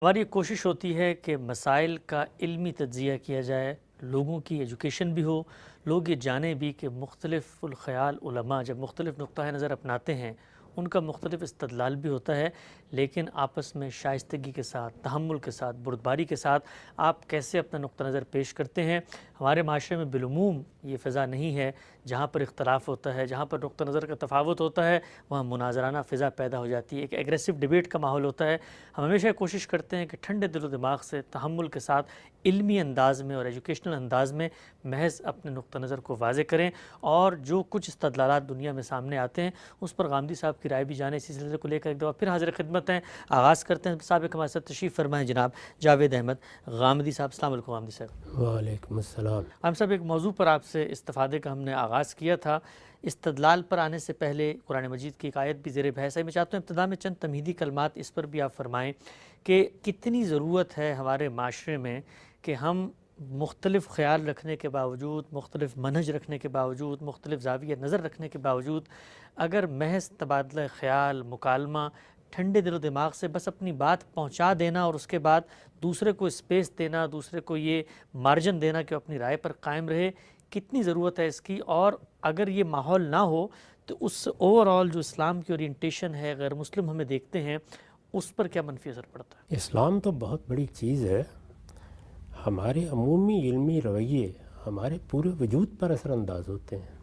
ہماری ایک کوشش ہوتی ہے کہ مسائل کا علمی تجزیہ کیا جائے، لوگوں کی ایجوکیشن بھی ہو، لوگ یہ جانیں بھی کہ مختلف الخیال علماء جب مختلف نقطہ نظر اپناتے ہیں ان کا مختلف استدلال بھی ہوتا ہے، لیکن آپس میں شائستگی کے ساتھ، تحمل کے ساتھ، بردباری کے ساتھ آپ کیسے اپنا نقطہ نظر پیش کرتے ہیں۔ ہمارے معاشرے میں بالعموم یہ فضا نہیں ہے، جہاں پر اختلاف ہوتا ہے، جہاں پر نقطہ نظر کا تفاوت ہوتا ہے وہاں مناظرانہ فضا پیدا ہو جاتی ہے، ایک ایگریسو ڈیبیٹ کا ماحول ہوتا ہے۔ ہم ہمیشہ کوشش کرتے ہیں کہ ٹھنڈے دل و دماغ سے، تحمل کے ساتھ، علمی انداز میں اور ایجوکیشنل انداز میں محض اپنے نقطہ نظر کو واضح کریں، اور جو کچھ استدلالات دنیا میں سامنے آتے ہیں اس پر غامدی صاحب کی رائے بھی جانیں۔ اسی سلسلے کو لے کر ایک دفعہ پھر حاضر خدمت ہیں، آغاز کرتے ہیں۔ سابق ہمارے ساتھ تشریف فرمائیں جناب جاوید احمد غامدی صاحب۔ السلام علیکم غامدی صاحب۔ وعلیکم السلام۔ ہم صاحب ایک موضوع پر آپ سے استفادے کا ہم نے آغاز کیا تھا، استدلال پر آنے سے پہلے قرآن مجید کی ایک آیت بھی زیر بحث ہے۔ میں چاہتا ہوں ابتدا میں چند تمہیدی کلمات اس پر بھی آپ فرمائیں کہ کتنی ضرورت ہے ہمارے معاشرے میں کہ ہم مختلف خیال رکھنے کے باوجود، مختلف منہج رکھنے کے باوجود، مختلف زاویہ نظر رکھنے کے باوجود اگر محض تبادلہ خیال، مکالمہ، ٹھنڈے دل و دماغ سے بس اپنی بات پہنچا دینا اور اس کے بعد دوسرے کو اسپیس دینا، دوسرے کو یہ مارجن دینا کہ وہ اپنی رائے پر قائم رہے، کتنی ضرورت ہے اس کی؟ اور اگر یہ ماحول نہ ہو تو اس اوور آل جو اسلام کی اورینٹیشن ہے، غیر مسلم ہمیں دیکھتے ہیں، اس پر کیا منفی اثر پڑتا ہے؟ اسلام تو بہت بڑی چیز ہے، ہمارے عمومی علمی رویے ہمارے پورے وجود پر اثر انداز ہوتے ہیں۔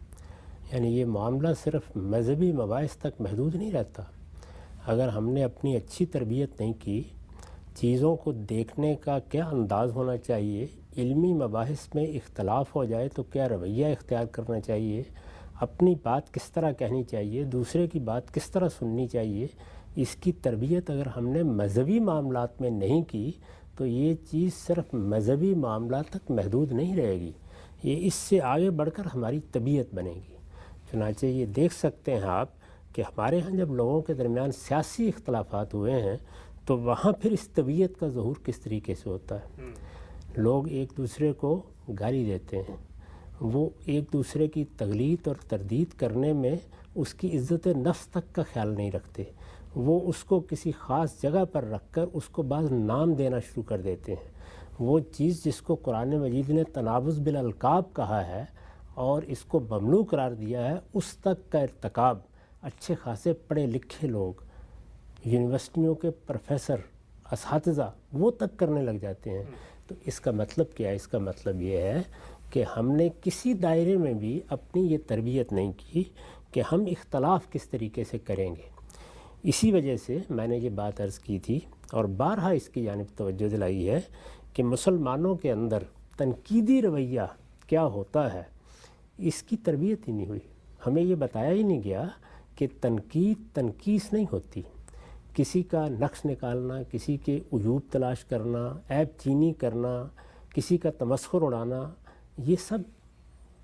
یعنی یہ معاملہ صرف مذہبی مباحث تک محدود نہیں رہتا۔ اگر ہم نے اپنی اچھی تربیت نہیں کی، چیزوں کو دیکھنے کا کیا انداز ہونا چاہیے، علمی مباحث میں اختلاف ہو جائے تو کیا رویہ اختیار کرنا چاہیے، اپنی بات کس طرح کہنی چاہیے، دوسرے کی بات کس طرح سننی چاہیے، اس کی تربیت اگر ہم نے مذہبی معاملات میں نہیں کی تو یہ چیز صرف مذہبی معاملات تک محدود نہیں رہے گی، یہ اس سے آگے بڑھ کر ہماری طبیعت بنے گی۔ چنانچہ یہ دیکھ سکتے ہیں آپ کہ ہمارے ہاں جب لوگوں کے درمیان سیاسی اختلافات ہوئے ہیں تو وہاں پھر اس طبیعت کا ظہور کس طریقے سے ہوتا ہے۔ لوگ ایک دوسرے کو گالی دیتے ہیں، وہ ایک دوسرے کی تغلیط اور تردید کرنے میں اس کی عزت نفس تک کا خیال نہیں رکھتے، وہ اس کو کسی خاص جگہ پر رکھ کر اس کو بعض نام دینا شروع کر دیتے ہیں۔ وہ چیز جس کو قرآن مجید نے تنابز بالالقاب کہا ہے اور اس کو ممنوع قرار دیا ہے، اس تک کا ارتکاب اچھے خاصے پڑھے لکھے لوگ، یونیورسٹیوں کے پروفیسر، اساتذہ، وہ تک کرنے لگ جاتے ہیں۔ تو اس کا مطلب کیا ہے؟ اس کا مطلب یہ ہے کہ ہم نے کسی دائرے میں بھی اپنی یہ تربیت نہیں کی کہ ہم اختلاف کس طریقے سے کریں گے۔ اسی وجہ سے میں نے یہ بات عرض کی تھی اور بارہا اس کی جانب توجہ دلائی ہے کہ مسلمانوں کے اندر تنقیدی رویہ کیا ہوتا ہے، اس کی تربیت ہی نہیں ہوئی۔ ہمیں یہ بتایا ہی نہیں گیا کہ تنقید تنقیص نہیں ہوتی، کسی کا نقص نکالنا، کسی کے عیوب تلاش کرنا، عیب چینی کرنا، کسی کا تمسخر اڑانا، یہ سب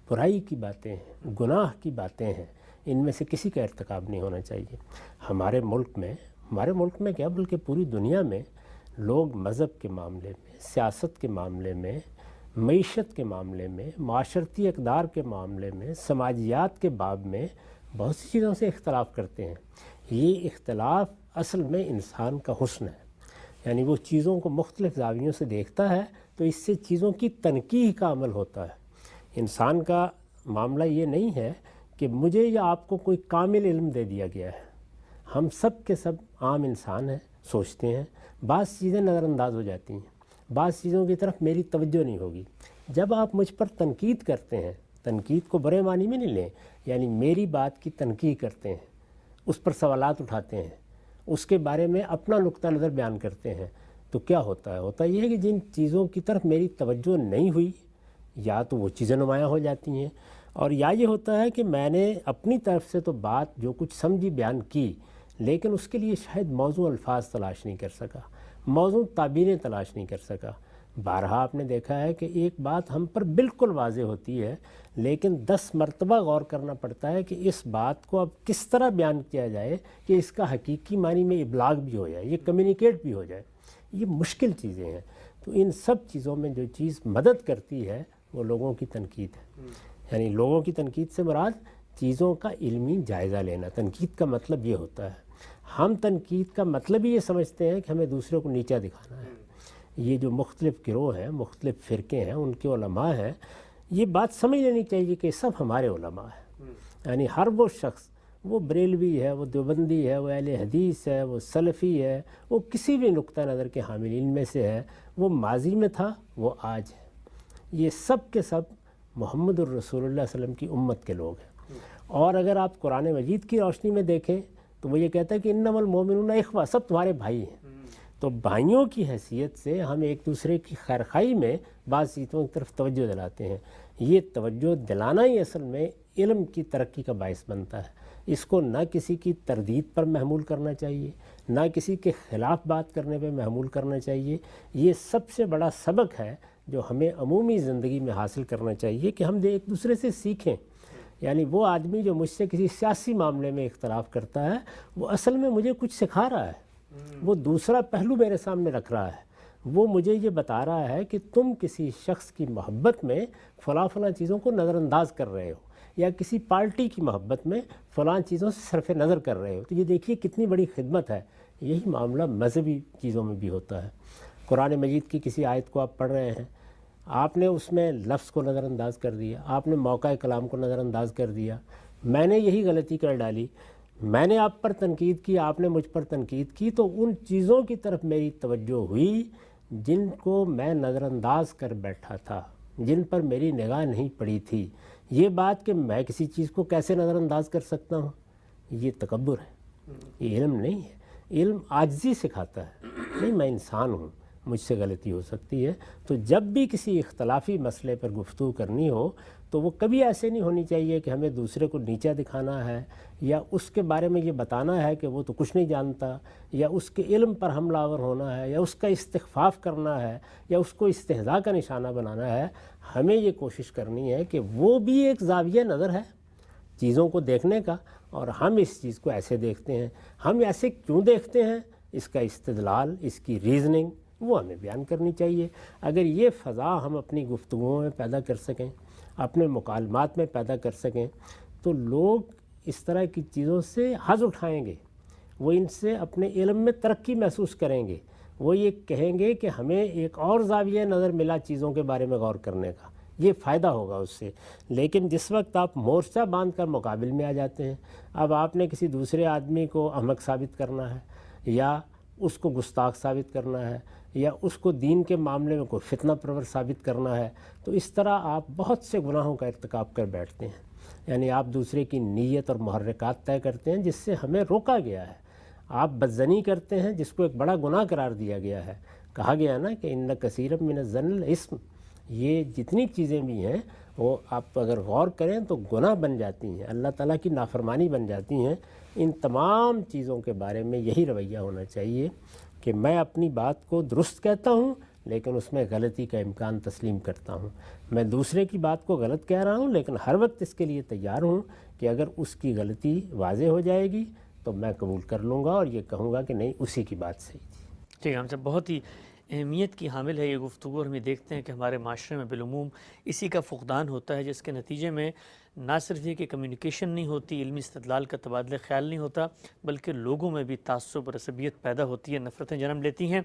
برائی کی باتیں ہیں، گناہ کی باتیں ہیں، ان میں سے کسی کا ارتکاب نہیں ہونا چاہیے۔ ہمارے ملک میں کیا بلکہ پوری دنیا میں لوگ مذہب کے معاملے میں، سیاست کے معاملے میں، معیشت کے معاملے میں، معاشرتی اقدار کے معاملے میں، سماجیات کے باب میں بہت سی چیزوں سے اختلاف کرتے ہیں۔ یہ اختلاف اصل میں انسان کا حسن ہے، یعنی وہ چیزوں کو مختلف زاویوں سے دیکھتا ہے تو اس سے چیزوں کی تنقیح کا عمل ہوتا ہے۔ انسان کا معاملہ یہ نہیں ہے کہ مجھے یا آپ کو کوئی کامل علم دے دیا گیا ہے، ہم سب کے سب عام انسان ہیں، سوچتے ہیں، بعض چیزیں نظر انداز ہو جاتی ہیں، بعض چیزوں کی طرف میری توجہ نہیں ہوگی۔ جب آپ مجھ پر تنقید کرتے ہیں، تنقید کو برے معنی میں نہیں لیں، یعنی میری بات کی تنقید کرتے ہیں، اس پر سوالات اٹھاتے ہیں، اس کے بارے میں اپنا نقطہ نظر بیان کرتے ہیں، تو کیا ہوتا ہے؟ ہوتا یہ ہے کہ جن چیزوں کی طرف میری توجہ نہیں ہوئی یا تو وہ چیزیں نمایاں ہو جاتی ہیں، اور یا یہ ہوتا ہے کہ میں نے اپنی طرف سے تو بات جو کچھ سمجھی بیان کی، لیکن اس کے لیے شاید موضوع الفاظ تلاش نہیں کر سکا، موضوع تعبیریں تلاش نہیں کر سکا۔ بارہا آپ نے دیکھا ہے کہ ایک بات ہم پر بالکل واضح ہوتی ہے لیکن 10 مرتبہ غور کرنا پڑتا ہے کہ اس بات کو اب کس طرح بیان کیا جائے کہ اس کا حقیقی معنی میں ابلاغ بھی ہو جائے، یہ کمیونیکیٹ بھی ہو جائے۔ یہ مشکل چیزیں ہیں، تو ان سب چیزوں میں جو چیز مدد کرتی ہے وہ لوگوں کی تنقید ہے۔ یعنی لوگوں کی تنقید سے مراد چیزوں کا علمی جائزہ لینا، تنقید کا مطلب یہ ہوتا ہے۔ ہم تنقید کا مطلب ہی یہ سمجھتے ہیں کہ ہمیں دوسرے کو نیچا دکھانا ہے۔ یہ جو مختلف گروہ ہیں، مختلف فرقے ہیں، ان کے علماء ہیں، یہ بات سمجھ لینی چاہیے کہ سب ہمارے علماء ہیں۔ یعنی ہر وہ شخص، وہ بریلوی ہے، وہ دیوبندی ہے، وہ اہل حدیث ہے، وہ سلفی ہے، وہ کسی بھی نقطہ نظر کے حاملین میں سے ہے، وہ ماضی میں تھا، وہ آج ہے، یہ سب کے سب محمد الرسول اللہ صلی اللہ علیہ وسلم کی امت کے لوگ ہیں۔ اور اگر آپ قرآن مجید کی روشنی میں دیکھیں تو وہ یہ کہتا ہے کہ انما المؤمنون اخوہ، سب تمہارے بھائی ہیں۔ تو بھائیوں کی حیثیت سے ہم ایک دوسرے کی خیرخواہی میں بعض چیزوں کی طرف توجہ دلاتے ہیں۔ یہ توجہ دلانا ہی اصل میں علم کی ترقی کا باعث بنتا ہے۔ اس کو نہ کسی کی تردید پر محمول کرنا چاہیے، نہ کسی کے خلاف بات کرنے پہ محمول کرنا چاہیے۔ یہ سب سے بڑا سبق ہے جو ہمیں عمومی زندگی میں حاصل کرنا چاہیے کہ ہم ایک دوسرے سے سیکھیں۔ یعنی وہ آدمی جو مجھ سے کسی سیاسی معاملے میں اختلاف کرتا ہے، وہ اصل میں مجھے کچھ سکھا رہا ہے، وہ دوسرا پہلو میرے سامنے رکھ رہا ہے۔ وہ مجھے یہ بتا رہا ہے کہ تم کسی شخص کی محبت میں فلاں فلاں چیزوں کو نظر انداز کر رہے ہو، یا کسی پارٹی کی محبت میں فلاں چیزوں سے صرف نظر کر رہے ہو۔ تو یہ دیکھیے کتنی بڑی خدمت ہے۔ یہی معاملہ مذہبی چیزوں میں بھی ہوتا ہے۔ قرآن مجید کی کسی آیت کو آپ پڑھ رہے ہیں، آپ نے اس میں لفظ کو نظر انداز کر دیا، آپ نے موقع کلام کو نظر انداز کر دیا، میں نے یہی غلطی کر ڈالی، میں نے آپ پر تنقید کی، آپ نے مجھ پر تنقید کی، تو ان چیزوں کی طرف میری توجہ ہوئی جن کو میں نظر انداز کر بیٹھا تھا، جن پر میری نگاہ نہیں پڑی تھی۔ یہ بات کہ میں کسی چیز کو کیسے نظر انداز کر سکتا ہوں، یہ تکبر ہے، یہ علم نہیں ہے۔ علم عاجزی سکھاتا ہے، نہیں میں انسان ہوں، مجھ سے غلطی ہو سکتی ہے۔ تو جب بھی کسی اختلافی مسئلے پر گفتگو کرنی ہو تو وہ کبھی ایسے نہیں ہونی چاہیے کہ ہمیں دوسرے کو نیچا دکھانا ہے، یا اس کے بارے میں یہ بتانا ہے کہ وہ تو کچھ نہیں جانتا، یا اس کے علم پر حملہ آور ہونا ہے، یا اس کا استخفاف کرنا ہے، یا اس کو استہزاء کا نشانہ بنانا ہے۔ ہمیں یہ کوشش کرنی ہے کہ وہ بھی ایک زاویہ نظر ہے چیزوں کو دیکھنے کا، اور ہم اس چیز کو ایسے دیکھتے ہیں۔ ہم ایسے کیوں دیکھتے ہیں، اس کا استدلال، اس کی ریزننگ وہ ہمیں بیان کرنی چاہیے۔ اگر یہ فضا ہم اپنی گفتگوؤں میں پیدا کر سکیں، اپنے مکالمات میں پیدا کر سکیں، تو لوگ اس طرح کی چیزوں سے حظ اٹھائیں گے، وہ ان سے اپنے علم میں ترقی محسوس کریں گے، وہ یہ کہیں گے کہ ہمیں ایک اور زاویہ نظر ملا چیزوں کے بارے میں غور کرنے کا، یہ فائدہ ہوگا اس سے۔ لیکن جس وقت آپ مورچہ باندھ کر مقابل میں آ جاتے ہیں، اب آپ نے کسی دوسرے آدمی کو احمق ثابت کرنا ہے، یا اس کو گستاخ ثابت کرنا ہے، یا اس کو دین کے معاملے میں کوئی فتنہ پرور ثابت کرنا ہے، تو اس طرح آپ بہت سے گناہوں کا ارتکاب کر بیٹھتے ہیں۔ یعنی آپ دوسرے کی نیت اور محرکات طے کرتے ہیں جس سے ہمیں روکا گیا ہے۔ آپ بدزنی کرتے ہیں جس کو ایک بڑا گناہ قرار دیا گیا ہے۔ کہا گیا نا کہ ان کثیر من الظن الاسم، یہ جتنی چیزیں بھی ہیں وہ آپ اگر غور کریں تو گناہ بن جاتی ہیں، اللہ تعالیٰ کی نافرمانی بن جاتی ہیں۔ ان تمام چیزوں کے بارے میں یہی رویہ ہونا چاہیے کہ میں اپنی بات کو درست کہتا ہوں لیکن اس میں غلطی کا امکان تسلیم کرتا ہوں، میں دوسرے کی بات کو غلط کہہ رہا ہوں لیکن ہر وقت اس کے لیے تیار ہوں کہ اگر اس کی غلطی واضح ہو جائے گی تو میں قبول کر لوں گا اور یہ کہوں گا کہ نہیں اسی کی بات صحیح تھی۔ ٹھیک ہے، ہم سب بہت ہی اہمیت کی حامل ہے یہ گفتگو، اور ہم یہ دیکھتے ہیں کہ ہمارے معاشرے میں بالعموم اسی کا فقدان ہوتا ہے، جس کے نتیجے میں نہ صرف یہ کہ کمیونیکیشن نہیں ہوتی، علمی استدلال کا تبادلہ خیال نہیں ہوتا، بلکہ لوگوں میں بھی تعصب اور عصبیت پیدا ہوتی ہے، نفرتیں جنم لیتی ہیں۔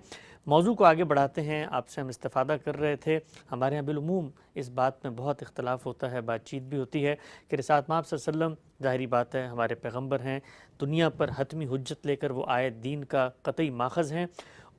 موضوع کو آگے بڑھاتے ہیں، آپ سے ہم استفادہ کر رہے تھے۔ ہمارے ہاں بالعموم اس بات میں بہت اختلاف ہوتا ہے، بات چیت بھی ہوتی ہے کہ رسالت مآب صلی اللہ علیہ وسلم ظاہری بات ہے ہمارے پیغمبر ہیں، دنیا پر حتمی حجت لے کر وہ آئے، دین کا قطعی ماخذ ہیں،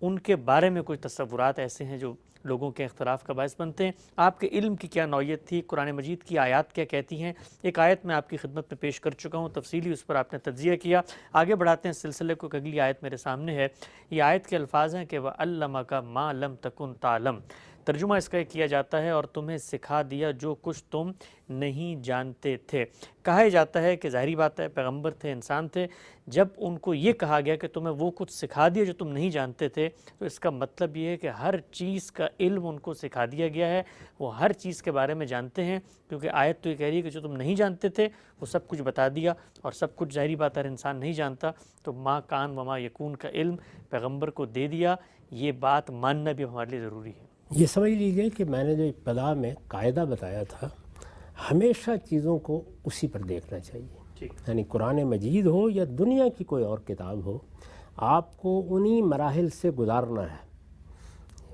ان کے بارے میں کچھ تصورات ایسے ہیں جو لوگوں کے اختلاف کا باعث بنتے ہیں۔ آپ کے علم کی کیا نوعیت تھی، قرآن مجید کی آیات کیا کہتی ہیں؟ ایک آیت میں آپ کی خدمت میں پیش کر چکا ہوں، تفصیلی اس پر آپ نے تجزیہ کیا۔ آگے بڑھاتے ہیں سلسلے کو، اگلی آیت میرے سامنے ہے۔ یہ آیت کے الفاظ ہیں کہ وَعَلَّمَكَ مَا لَمْ تَكُنْ تَعْلَمْ، ترجمہ اس کا کیا جاتا ہے اور تمہیں سکھا دیا جو کچھ تم نہیں جانتے تھے۔ کہا جاتا ہے کہ ظاہری بات ہے پیغمبر تھے، انسان تھے، جب ان کو یہ کہا گیا کہ تمہیں وہ کچھ سکھا دیا جو تم نہیں جانتے تھے، تو اس کا مطلب یہ ہے کہ ہر چیز کا علم ان کو سکھا دیا گیا ہے، وہ ہر چیز کے بارے میں جانتے ہیں، کیونکہ آیت تو یہ کہہ رہی ہے کہ جو تم نہیں جانتے تھے وہ سب کچھ بتا دیا، اور سب کچھ ظاہری بات ہر انسان نہیں جانتا، تو ما کان وما یکون کا علم پیغمبر کو دے دیا۔ یہ بات ماننا بھی ہمارے لیے ضروری ہے۔ یہ سمجھ لیجئے کہ میں نے جو ابتدا میں قاعدہ بتایا تھا، ہمیشہ چیزوں کو اسی پر دیکھنا چاہیے۔ یعنی قرآن مجید ہو یا دنیا کی کوئی اور کتاب ہو، آپ کو انہی مراحل سے گزارنا ہے۔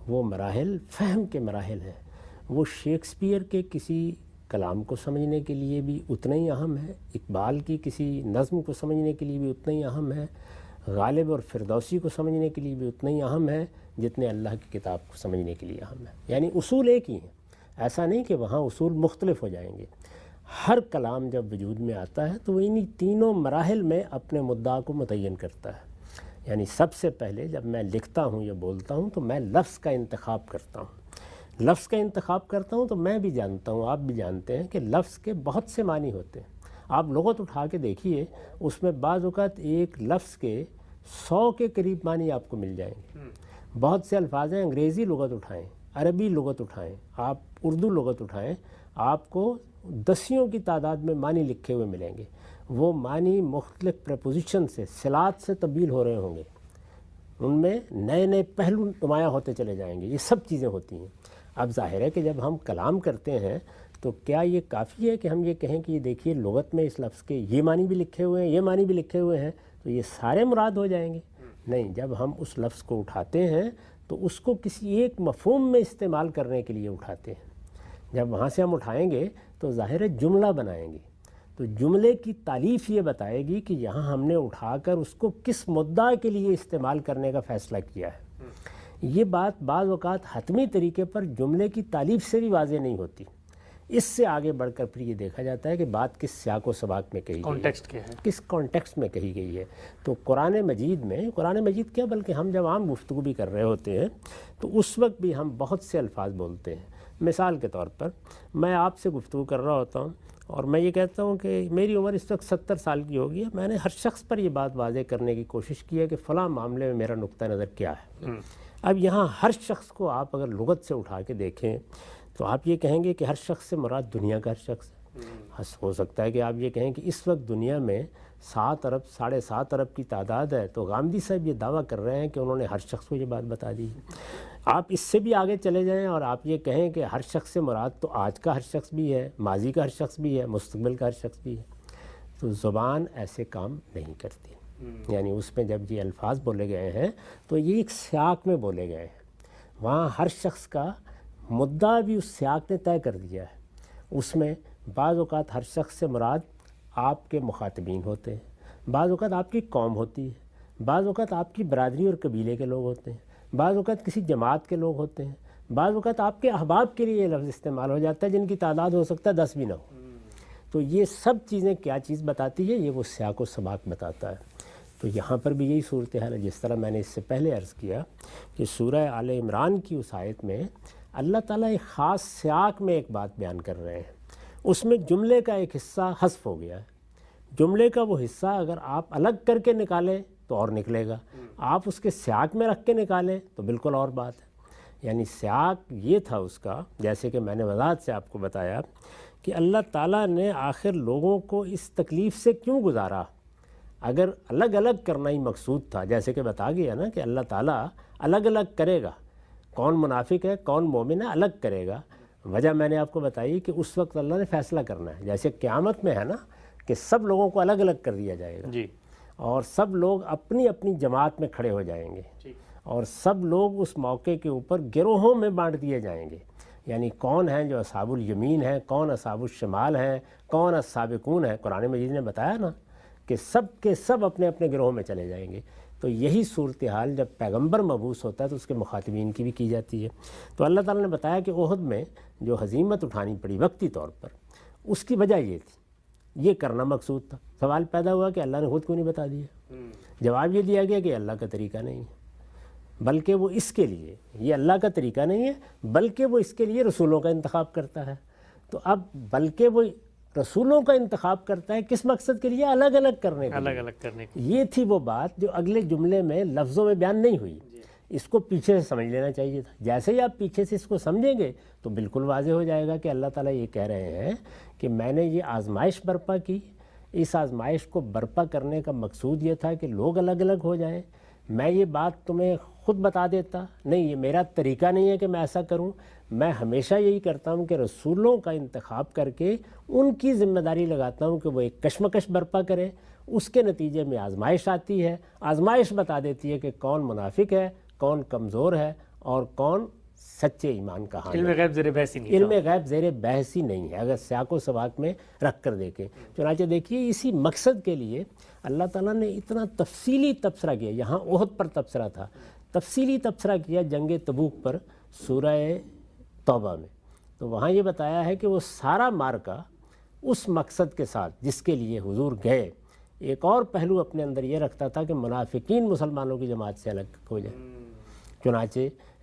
وہ مراحل فہم کے مراحل ہیں، وہ شیکسپیئر کے کسی کلام کو سمجھنے کے لیے بھی اتنا ہی اہم ہے، اقبال کی کسی نظم کو سمجھنے کے لیے بھی اتنا ہی اہم ہے، غالب اور فردوسی کو سمجھنے کے لیے بھی اتنا ہی اہم ہے جتنے اللہ کی کتاب کو سمجھنے کے لیے اہم ہے۔ یعنی اصول ایک ہی ہیں، ایسا نہیں کہ وہاں اصول مختلف ہو جائیں گے۔ ہر کلام جب وجود میں آتا ہے تو وہ انہی تینوں مراحل میں اپنے مدعا کو متعین کرتا ہے۔ یعنی سب سے پہلے جب میں لکھتا ہوں یا بولتا ہوں تو میں لفظ کا انتخاب کرتا ہوں۔ لفظ کا انتخاب کرتا ہوں تو میں بھی جانتا ہوں، آپ بھی جانتے ہیں کہ لفظ کے بہت سے معنی ہوتے ہیں۔ آپ لغت اٹھا کے دیکھیے، اس میں بعض اوقات ایک لفظ کے 100 کے قریب معنی آپ کو مل جائیں گے۔ بہت سے الفاظ ہیں، انگریزی لغت اٹھائیں، عربی لغت اٹھائیں، آپ اردو لغت اٹھائیں، آپ کو دسیوں کی تعداد میں معنی لکھے ہوئے ملیں گے۔ وہ معنی مختلف پریپوزیشن سے، صلات سے تبدیل ہو رہے ہوں گے، ان میں نئے نئے پہلو نمایاں ہوتے چلے جائیں گے۔ یہ سب چیزیں ہوتی ہیں۔ اب ظاہر ہے کہ جب ہم کلام کرتے ہیں تو کیا یہ کافی ہے کہ ہم یہ کہیں کہ یہ دیکھیے لغت میں اس لفظ کے یہ معنی بھی لکھے ہوئے ہیں، یہ معنی بھی لکھے ہوئے ہیں، تو یہ سارے مراد ہو جائیں گے؟ نہیں، جب ہم اس لفظ کو اٹھاتے ہیں تو اس کو کسی ایک مفہوم میں استعمال کرنے کے لیے اٹھاتے ہیں۔ جب وہاں سے ہم اٹھائیں گے تو ظاہر ہے جملہ بنائیں گے، تو جملے کی تالیف یہ بتائے گی کہ یہاں ہم نے اٹھا کر اس کو کس مدعا کے لیے استعمال کرنے کا فیصلہ کیا ہے۔ یہ بات بعض اوقات حتمی طریقے پر جملے کی تالیف سے بھی واضح نہیں ہوتی، اس سے آگے بڑھ کر پھر یہ دیکھا جاتا ہے کہ بات کس سیاق و سباق میں کہی گئی ہے، کس کانٹیکسٹ میں کہی گئی ہے۔ تو قرآن مجید کیا بلکہ ہم جب عام گفتگو بھی کر رہے ہوتے ہیں تو اس وقت بھی ہم بہت سے الفاظ بولتے ہیں۔ مثال کے طور پر میں آپ سے گفتگو کر رہا ہوتا ہوں اور میں یہ کہتا ہوں کہ میری عمر اس وقت 70 سال کی ہوگی ہے، میں نے ہر شخص پر یہ بات واضح کرنے کی کوشش کی ہے کہ فلاں معاملے میں میرا نقطہ نظر کیا ہے۔ اب یہاں ہر شخص کو آپ اگر لغت سے اٹھا کے دیکھیں تو آپ یہ کہیں گے کہ ہر شخص سے مراد دنیا کا ہر شخص ہے۔ ہو سکتا ہے کہ آپ یہ کہیں کہ اس وقت دنیا میں 7 ارب 7.5 ارب کی تعداد ہے، تو غامدی صاحب یہ دعویٰ کر رہے ہیں کہ انہوں نے ہر شخص کو یہ بات بتا دی۔ آپ اس سے بھی آگے چلے جائیں اور آپ یہ کہیں کہ ہر شخص سے مراد تو آج کا ہر شخص بھی ہے، ماضی کا ہر شخص بھی ہے، مستقبل کا ہر شخص بھی ہے۔ تو زبان ایسے کام نہیں کرتی، یعنی اس میں جب یہ الفاظ بولے گئے ہیں تو یہ ایک سیاق میں بولے گئے ہیں، وہاں ہر شخص کا مدعا بھی اس سیاق نے طے کر دیا ہے۔ اس میں بعض اوقات ہر شخص سے مراد آپ کے مخاطبین ہوتے ہیں، بعض اوقات آپ کی قوم ہوتی ہے، بعض اوقات آپ کی برادری اور قبیلے کے لوگ ہوتے ہیں، بعض اوقات کسی جماعت کے لوگ ہوتے ہیں، بعض اوقات آپ کے احباب کے لیے یہ لفظ استعمال ہو جاتا ہے جن کی تعداد ہو سکتا ہے 10 بھی نہ ہو۔ تو یہ سب چیزیں کیا چیز بتاتی ہے؟ یہ وہ سیاق و سباق بتاتا ہے۔ تو یہاں پر بھی یہی صورتحال ہے، جس طرح میں نے اس سے پہلے عرض کیا کہ سورہ آل عمران کی اس آیت میں اللہ تعالیٰ ایک خاص سیاق میں ایک بات بیان کر رہے ہیں، اس میں جملے کا ایک حصہ حذف ہو گیا ہے۔ جملے کا وہ حصہ اگر آپ الگ کر کے نکالیں تو اور نکلے گا، آپ اس کے سیاق میں رکھ کے نکالیں تو بالکل اور بات ہے۔ یعنی سیاق یہ تھا اس کا، جیسے کہ میں نے وضاحت سے آپ کو بتایا کہ اللہ تعالیٰ نے آخر لوگوں کو اس تکلیف سے کیوں گزارا۔ اگر الگ الگ کرنا ہی مقصود تھا، جیسے کہ بتا گیا نا کہ اللہ تعالیٰ الگ الگ کرے گا، کون منافق ہے کون مومن ہے الگ کرے گا۔ وجہ میں نے آپ کو بتائی کہ اس وقت اللہ نے فیصلہ کرنا ہے، جیسے قیامت میں ہے نا کہ سب لوگوں کو الگ الگ کر دیا جائے گا، اور سب لوگ اپنی اپنی جماعت میں کھڑے ہو جائیں گے، اور سب لوگ اس موقع کے اوپر گروہوں میں بانٹ دیے جائیں گے۔ یعنی کون ہیں جو اصحاب الیمین ہیں، کون اصحاب الشمال ہیں، کون السابقون ہیں۔ قرآن مجید نے بتایا نا کہ سب کے سب اپنے اپنے گروہوں میں چلے جائیں گے۔ تو یہی صورتحال جب پیغمبر مبعوث ہوتا ہے تو اس کے مخاطبین کی بھی کی جاتی ہے۔ تو اللہ تعالیٰ نے بتایا کہ احد میں جو ہزیمت اٹھانی پڑی وقتی طور پر، اس کی وجہ یہ تھی، یہ کرنا مقصود تھا۔ سوال پیدا ہوا کہ اللہ نے خود کیوں نہیں بتا دیا؟ جواب یہ دیا گیا کہ اللہ کا طریقہ نہیں ہے، بلکہ وہ اس کے لیے، یہ اللہ کا طریقہ نہیں ہے بلکہ وہ اس کے لیے رسولوں کا انتخاب کرتا ہے۔ تو اب بلکہ وہ رسولوں کا انتخاب کرتا ہے کس مقصد کے لیے؟ الگ الگ کرنے کے لیے۔ یہ تھی وہ بات جو اگلے جملے میں لفظوں میں بیان نہیں ہوئی، اس کو پیچھے سے سمجھ لینا چاہیے تھا۔ جیسے ہی آپ پیچھے سے اس کو سمجھیں گے تو بالکل واضح ہو جائے گا کہ اللہ تعالیٰ یہ کہہ رہے ہیں کہ میں نے یہ آزمائش برپا کی، اس آزمائش کو برپا کرنے کا مقصود یہ تھا کہ لوگ الگ الگ ہو جائیں۔ میں یہ بات تمہیں خود بتا دیتا، نہیں یہ میرا طریقہ نہیں ہے کہ میں ایسا کروں، میں ہمیشہ یہی کرتا ہوں کہ رسولوں کا انتخاب کر کے ان کی ذمہ داری لگاتا ہوں کہ وہ ایک کشمکش برپا کرے، اس کے نتیجے میں آزمائش آتی ہے، آزمائش بتا دیتی ہے کہ کون منافق ہے، کون کمزور ہے اور کون سچے ایمان کا حامل۔ علم غیب زیر بحث ہی نہیں، علم غیب زیر بحث ہی نہیں ہے اگر سیاق و سباق میں رکھ کر دیکھیں۔ چنانچہ دیکھیے اسی مقصد کے لیے اللہ تعالیٰ نے اتنا تفصیلی تبصرہ کیا، یہاں احد پر تبصرہ تھا، تفصیلی تبصرہ کیا جنگ تبوک پر سورہ توبہ میں، تو وہاں یہ بتایا ہے کہ وہ سارا مارکہ اس مقصد کے ساتھ جس کے لیے حضور گئے، ایک اور پہلو اپنے اندر یہ رکھتا تھا کہ منافقین مسلمانوں کی جماعت سے الگ ہو جائے۔ چنانچہ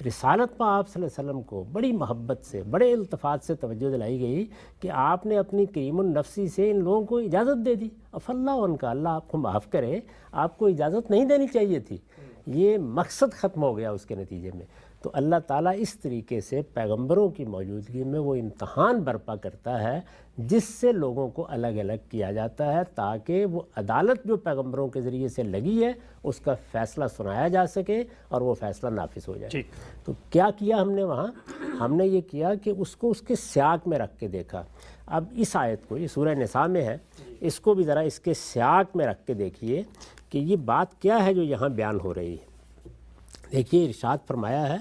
رسالت میں آپ صلی اللہ علیہ وسلم کو بڑی محبت سے، بڑے التفات سے توجہ دلائی گئی کہ آپ نے اپنی کریم النفسی سے ان لوگوں کو اجازت دے دی، اف اللہ ان کا، اللہ آپ کو معاف کرے، آپ کو اجازت نہیں دینی چاہیے تھی، یہ مقصد ختم ہو گیا اس کے نتیجے میں۔ تو اللہ تعالیٰ اس طریقے سے پیغمبروں کی موجودگی میں وہ امتحان برپا کرتا ہے جس سے لوگوں کو الگ الگ کیا جاتا ہے تاکہ وہ عدالت جو پیغمبروں کے ذریعے سے لگی ہے اس کا فیصلہ سنایا جا سکے اور وہ فیصلہ نافذ ہو جائے۔ تو کیا کیا ہم نے وہاں؟ ہم نے یہ کیا کہ اس کو اس کے سیاق میں رکھ کے دیکھا۔ اب اس آیت کو، یہ سورہ نساء میں ہے، اس کو بھی ذرا اس کے سیاق میں رکھ کے دیکھیے کہ یہ بات کیا ہے جو یہاں بیان ہو رہی ہے۔ دیکھیے ارشاد فرمایا ہے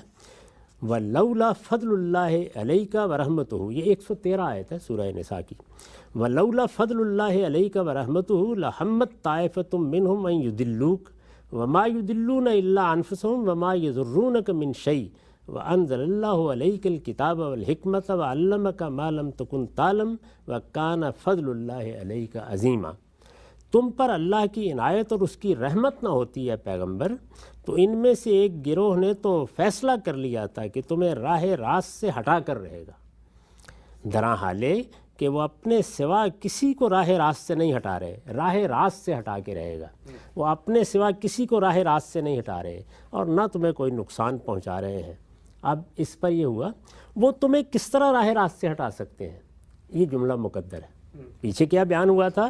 وَلَوْلَا فَضْلُ اللَّهِ عَلَيْكَ وَرَحْمَتُهُ، یہ 113 آیت ہے سورہ نساء کی۔ وَلَوْلَا فَضْلُ اللَّهِ عَلَيْكَ وَرَحْمَتُهُ لَهَمَّتْ طَائِفَةٌ مِّنْهُمْ أَن يُضِلُّوكَ وَمَا يُضِلُّونَ إِلَّا أَنفُسَهُمْ وَمَا يَضُرُّونَكَ مِنْ شَيْءٍ وَأَنزَلَ اللَّهُ عَلَيْكَ الْكِتَابَ وَالْحِكْمَةَ وَعَلَّمَكَ مَا لَمْ تَكُنْ تَعْلَمْ وَكَانَ فَضْلُ اللَّهِ عَلَيْكَ عَظِيمًا۔ تم پر اللہ کی عنایت اور اس کی رحمت نہ ہوتی ہے پیغمبر تو ان میں سے ایک گروہ نے تو فیصلہ کر لیا تھا کہ تمہیں راہ راست سے ہٹا کر رہے گا، درا حالے کہ وہ اپنے سوا کسی کو راہ راست سے نہیں ہٹا رہے، راہ راست سے ہٹا کے رہے گا، وہ اپنے سوا کسی کو راہ راست سے نہیں ہٹا رہے اور نہ تمہیں کوئی نقصان پہنچا رہے ہیں۔ اب اس پر یہ ہوا وہ تمہیں کس طرح راہ راست سے ہٹا سکتے ہیں، یہ جملہ مقدر ہے۔ پیچھے کیا بیان ہوا تھا؟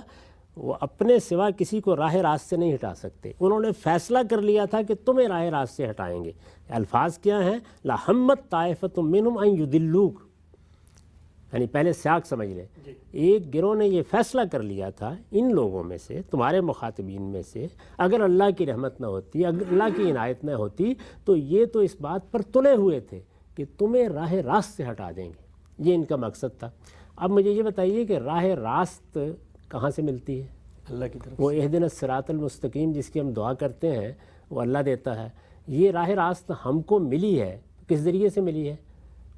وہ اپنے سوا کسی کو راہ راست سے نہیں ہٹا سکتے، انہوں نے فیصلہ کر لیا تھا کہ تمہیں راہ راست سے ہٹائیں گے۔ الفاظ کیا ہیں؟ لَهَمَّتْ طَائِفَةٌ مِّنْهُمْ أَن يُضِلُّوكَ، یعنی پہلے سیاق سمجھ لیں، ایک گروہ نے یہ فیصلہ کر لیا تھا ان لوگوں میں سے، تمہارے مخاطبین میں سے، اگر اللہ کی رحمت نہ ہوتی، اگر اللہ کی عنایت نہ ہوتی تو یہ تو اس بات پر تلے ہوئے تھے کہ تمہیں راہ راست سے ہٹا دیں گے، یہ ان کا مقصد تھا۔ اب مجھے یہ بتائیے کہ راہ راست کہاں سے ملتی ہے؟ اللہ کی طرف۔ وہ اہدنا الصراط المستقیم جس کی ہم دعا کرتے ہیں وہ اللہ دیتا ہے۔ یہ راہ راست ہم کو ملی ہے، کس ذریعے سے ملی ہے؟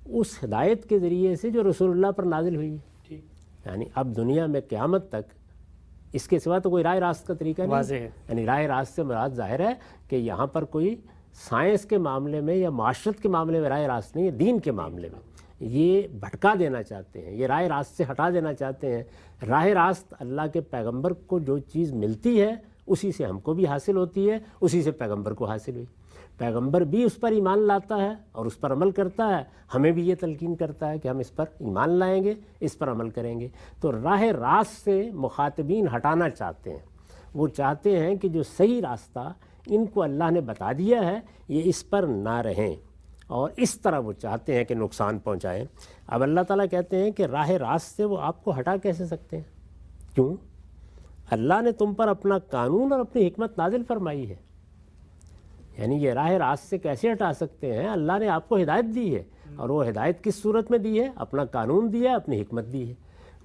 اس ہدایت کے ذریعے سے جو رسول اللہ پر نازل ہوئی ہے۔ یعنی اب دنیا میں قیامت تک اس کے سوا تو کوئی راہ راست کا طریقہ نہیں واضح ہے۔ یعنی راہ راست سے مراد ظاہر ہے کہ یہاں پر کوئی سائنس کے معاملے میں یا معاشرت کے معاملے میں راہ راست نہیں ہے، دین کے معاملے میں یہ بھٹکا دینا چاہتے ہیں، یہ راہ راست سے ہٹا دینا چاہتے ہیں۔ راہ راست اللہ کے پیغمبر کو جو چیز ملتی ہے اسی سے ہم کو بھی حاصل ہوتی ہے، اسی سے پیغمبر کو حاصل ہوئی، پیغمبر بھی اس پر ایمان لاتا ہے اور اس پر عمل کرتا ہے، ہمیں بھی یہ تلقین کرتا ہے کہ ہم اس پر ایمان لائیں گے، اس پر عمل کریں گے۔ تو راہ راست سے مخاطبین ہٹانا چاہتے ہیں، وہ چاہتے ہیں کہ جو صحیح راستہ ان کو اللہ نے بتا دیا ہے یہ اس پر نہ رہیں، اور اس طرح وہ چاہتے ہیں کہ نقصان پہنچائیں۔ اب اللہ تعالیٰ کہتے ہیں کہ راہ راست سے وہ آپ کو ہٹا کیسے سکتے ہیں؟ کیوں؟ اللہ نے تم پر اپنا قانون اور اپنی حکمت نازل فرمائی ہے، یعنی یہ راہ راست سے کیسے ہٹا سکتے ہیں؟ اللہ نے آپ کو ہدایت دی ہے، اور وہ ہدایت کس صورت میں دی ہے؟ اپنا قانون دیا ہے، اپنی حکمت دی ہے۔